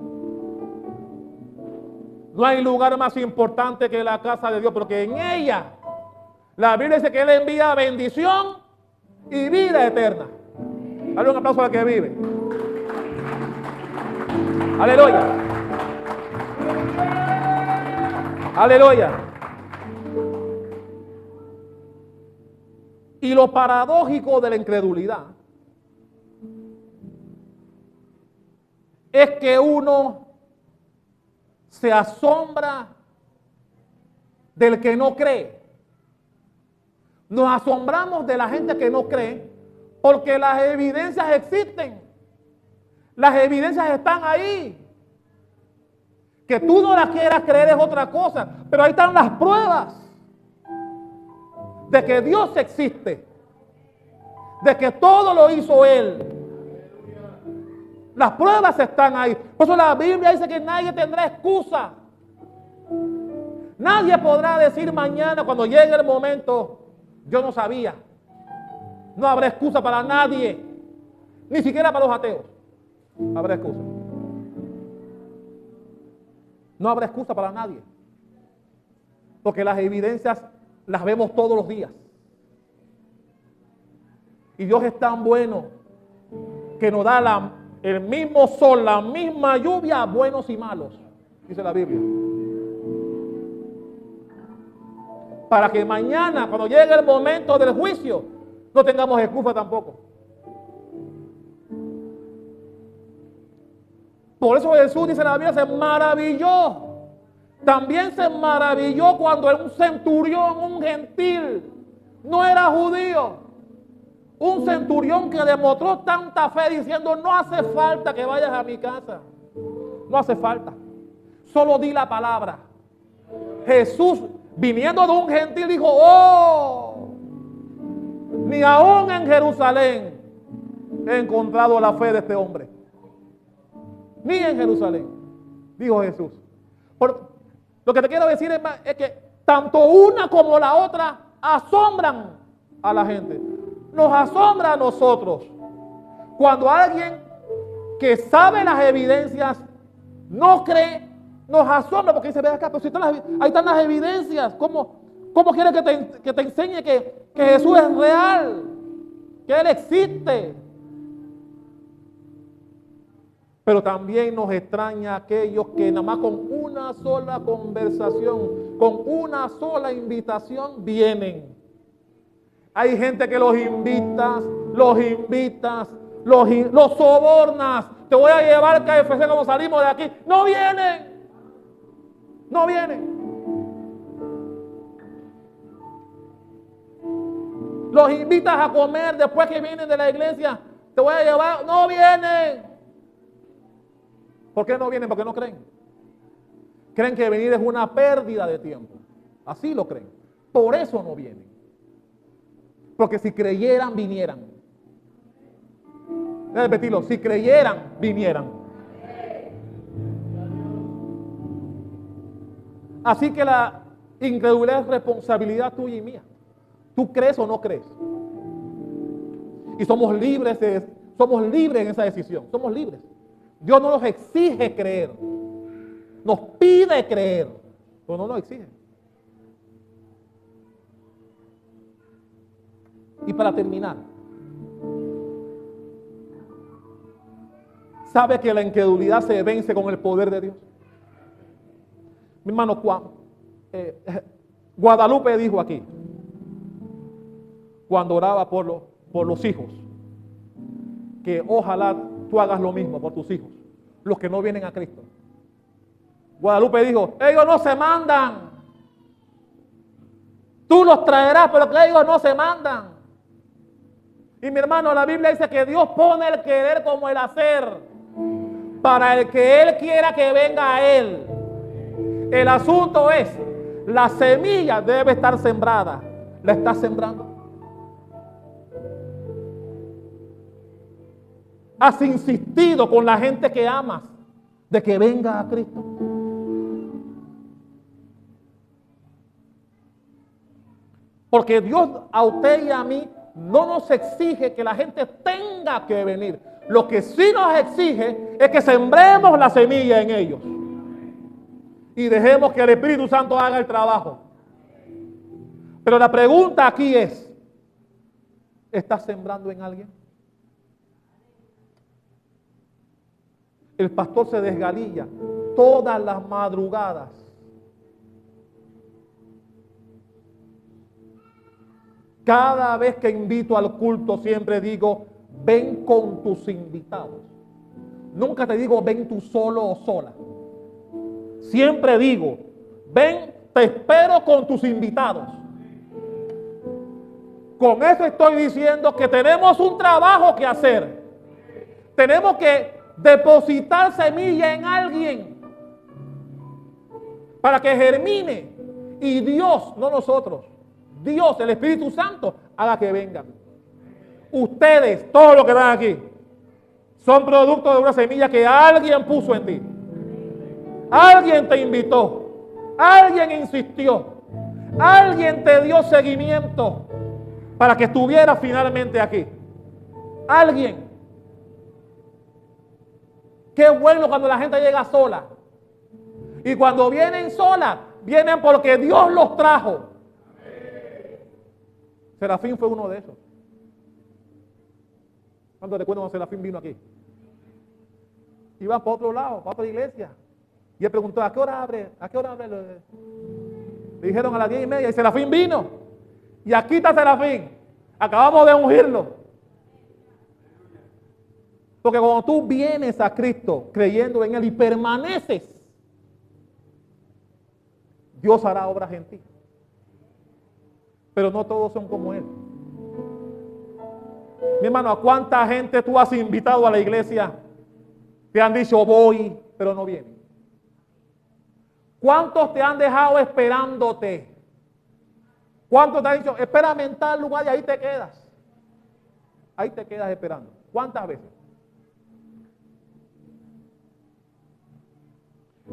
No hay lugar más importante que la casa de Dios, porque en ella la Biblia dice que Él envía bendición y vida eterna. Dale un aplauso a la que vive. Aleluya. Aleluya. Y lo paradójico de la incredulidad es que uno se asombra del que no cree. Nos asombramos de la gente que no cree porque las evidencias existen. Las evidencias están ahí. Que tú no las quieras creer es otra cosa, pero ahí están las pruebas de que Dios existe, de que todo lo hizo Él. Las pruebas están ahí. Por eso la Biblia dice que nadie tendrá excusa. Nadie podrá decir mañana cuando llegue el momento, yo no sabía. No habrá excusa para nadie, ni siquiera para los ateos. Habrá excusa. No habrá excusa para nadie. Porque las evidencias las vemos todos los días. Y Dios es tan bueno que nos da el mismo sol, la misma lluvia a buenos y malos, dice la Biblia. Para que mañana, cuando llegue el momento del juicio, no tengamos excusa tampoco. Por eso Jesús, dice la Biblia, se maravilló. También se maravilló cuando un centurión, un gentil, no era judío. Un centurión que demostró tanta fe diciendo, no hace falta que vayas a mi casa. No hace falta. Solo di la palabra. Jesús, viniendo de un gentil, dijo, oh, ni aún en Jerusalén he encontrado la fe de este hombre. Ni en Jerusalén, dijo Jesús. Lo que te quiero decir es que tanto una como la otra asombran a la gente. Nos asombra a nosotros cuando alguien que sabe las evidencias no cree, nos asombra porque dice, ve acá, pero si ahí están las evidencias. ¿Cómo quieres que te enseñe que Jesús es real? Que Él existe. Pero también nos extraña aquellos que nada más con una sola conversación, con una sola invitación vienen. Hay gente que los invitas, los sobornas. Te voy a llevar KFC cuando salimos de aquí. No vienen. No vienen. Los invitas a comer después que vienen de la iglesia. Te voy a llevar. No vienen. ¿Por qué no vienen? Porque no creen. Creen que venir es una pérdida de tiempo. Así lo creen. Por eso no vienen. Porque si creyeran, vinieran. Voy a repetirlo, si creyeran, vinieran. Así que la incredulidad es responsabilidad tuya y mía. ¿Tú crees o no crees? Y somos libres en esa decisión. Somos libres. Dios no nos exige creer. Nos pide creer, pero no nos exige. Y para terminar, ¿sabe que la incredulidad se vence con el poder de Dios? Mi hermano Guadalupe dijo aquí, cuando oraba por los hijos, que ojalá tú hagas lo mismo por tus hijos, los que no vienen a Cristo. Guadalupe dijo, ellos no se mandan. Tú los traerás, pero que ellos no se mandan. Y mi hermano, la Biblia dice que Dios pone el querer como el hacer, para el que Él quiera que venga a Él. El asunto es, la semilla debe estar sembrada. ¿La estás sembrando? ¿Has insistido con la gente que amas de que venga a Cristo? Porque Dios a usted y a mí no nos exige que la gente tenga que venir. Lo que sí nos exige es que sembremos la semilla en ellos. Y dejemos que el Espíritu Santo haga el trabajo. Pero la pregunta aquí es, ¿estás sembrando en alguien? El pastor se desgalilla todas las madrugadas. Cada vez que invito al culto siempre digo, ven con tus invitados. Nunca te digo, ven tú solo o sola. Siempre digo, ven, te espero con tus invitados. Con eso estoy diciendo que tenemos un trabajo que hacer. Tenemos que depositar semilla en alguien para que germine. Y Dios, no nosotros, Dios, el Espíritu Santo, haga que vengan. Ustedes, todos los que están aquí, son producto de una semilla que alguien puso en ti. Alguien te invitó. Alguien insistió. Alguien te dio seguimiento para que estuvieras finalmente aquí. Alguien. Qué bueno cuando la gente llega sola. Y cuando vienen sola, vienen porque Dios los trajo. Serafín fue uno de esos. ¿Cuántos recuerdan cuando Serafín vino aquí? Iba para otro lado, para otra iglesia. Y él preguntó, ¿a qué hora abre? ¿A qué hora abre? Le dijeron a las 10:30 y Serafín vino. Y aquí está Serafín. Acabamos de ungirlo. Porque cuando tú vienes a Cristo creyendo en Él y permaneces, Dios hará obras en ti. Pero no todos son como Él. Mi hermano, ¿a cuánta gente tú has invitado a la iglesia? Te han dicho voy, pero no vienen. ¿Cuántos te han dejado esperándote? ¿Cuántos te han dicho, espérame en tal lugar y ahí te quedas? Ahí te quedas esperando. ¿Cuántas veces?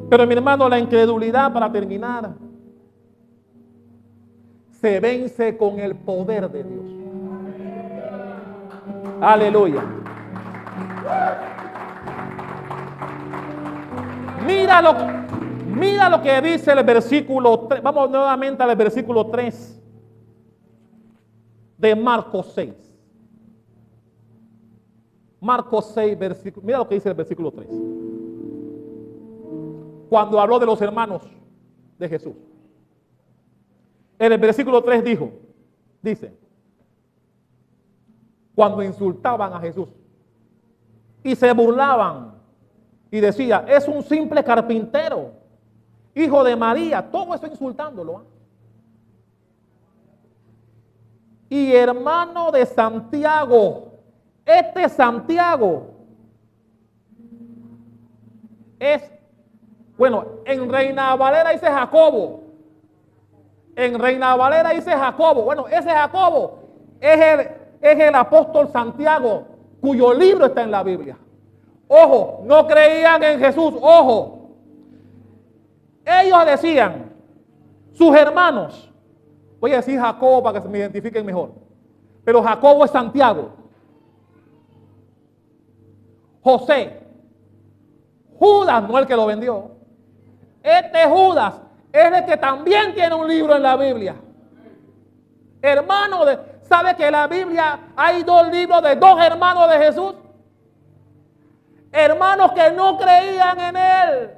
Pero mi hermano, la incredulidad, para terminar, se vence con el poder de Dios. Aleluya. Mira lo que dice el versículo 3. Vamos nuevamente al versículo 3 de Marcos 6. Marcos 6, versículo. Mira lo que dice el versículo 3. Cuando habló de los hermanos de Jesús. En el versículo 3 dice, cuando insultaban a Jesús y se burlaban y decía, es un simple carpintero, hijo de María, todo eso insultándolo. Y hermano de Santiago, este Santiago es, bueno, en Reina Valera dice Jacobo. En Reina Valera dice Jacobo. Bueno, ese Jacobo es el apóstol Santiago, cuyo libro está en la Biblia. Ojo, no creían en Jesús, ojo. Ellos decían, sus hermanos, voy a decir Jacobo para que se me identifiquen mejor, pero Jacobo es Santiago, José, Judas no el que lo vendió. Este Judas es el que también tiene un libro en la Biblia. Hermano, ¿sabe que en la Biblia hay dos libros de dos hermanos de Jesús? Hermanos que no creían en Él.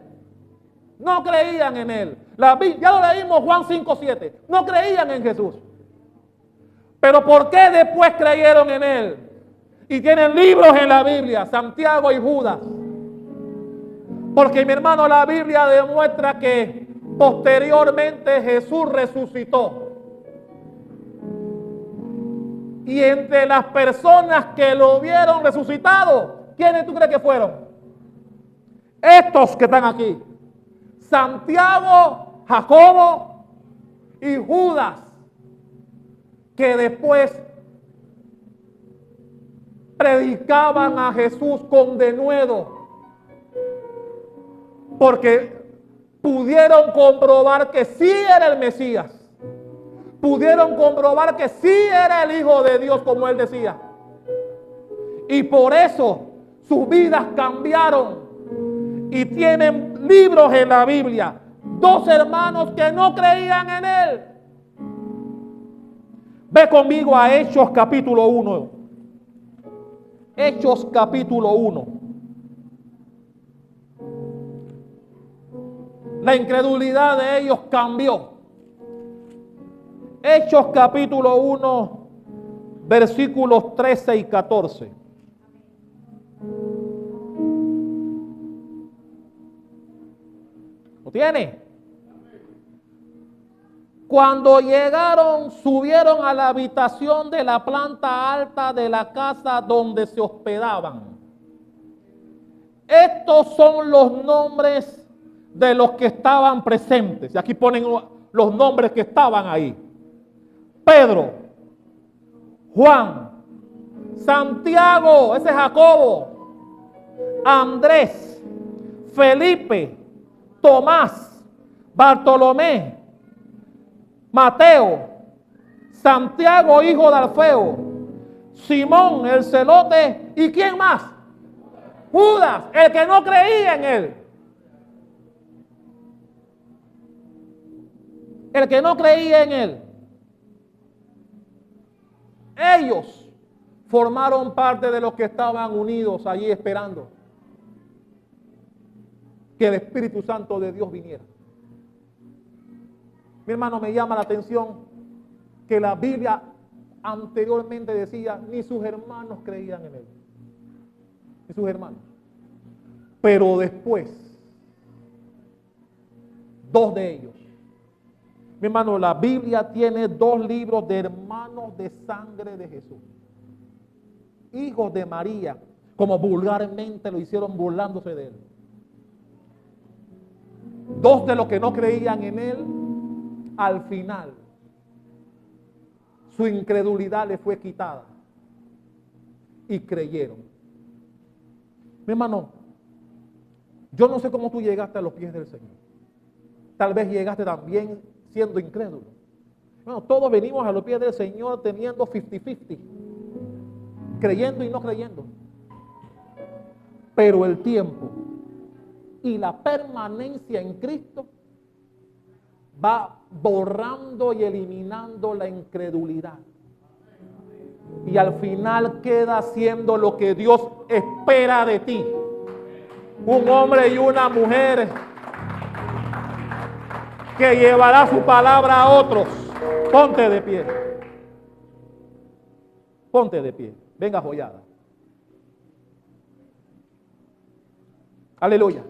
No creían en Él. Ya lo leímos Juan 5:7. No creían en Jesús. Pero ¿por qué después creyeron en Él? Y tienen libros en la Biblia, Santiago y Judas. Porque mi hermano, la Biblia demuestra que posteriormente Jesús resucitó. Y entre las personas que lo vieron resucitado, ¿quiénes tú crees que fueron? Estos que están aquí. Santiago, Jacobo y Judas, que después predicaban a Jesús con denuedo, porque pudieron comprobar que sí era el Mesías, pudieron comprobar que sí era el Hijo de Dios, como él decía, y por eso sus vidas cambiaron y tienen libros en la Biblia. Dos hermanos que no creían en Él. Ve conmigo a Hechos capítulo 1. Hechos capítulo 1. La incredulidad de ellos cambió. Hechos capítulo 1, versículos 13 y 14. ¿Lo tiene? Cuando llegaron, subieron a la habitación de la planta alta de la casa donde se hospedaban. Estos son los nombres de los que estaban presentes. Y aquí ponen los nombres que estaban ahí. Pedro, Juan, Santiago, ese es Jacobo, Andrés, Felipe, Tomás, Bartolomé, Mateo, Santiago, hijo de Alfeo, Simón, el celote, ¿y quién más? Judas, el que no creía en Él. El que no creía en Él. Ellos formaron parte de los que estaban unidos allí esperando que el Espíritu Santo de Dios viniera. Mi hermano, me llama la atención que la Biblia anteriormente decía, ni sus hermanos creían en Él. Ni sus hermanos. Pero después, dos de ellos. Mi hermano, la Biblia tiene dos libros de hermanos de sangre de Jesús. Hijos de María, como vulgarmente lo hicieron burlándose de Él. Dos de los que no creían en Él, al final, su incredulidad le fue quitada y creyeron. Mi hermano, yo no sé cómo tú llegaste a los pies del Señor. Tal vez llegaste también siendo incrédulo. Bueno, todos venimos a los pies del Señor teniendo 50-50, creyendo y no creyendo. Pero el tiempo y la permanencia en Cristo va borrando y eliminando la incredulidad. Y al final queda siendo lo que Dios espera de ti. Un hombre y una mujer que llevará su palabra a otros. Ponte de pie. Ponte de pie. Venga, joyada. Aleluya.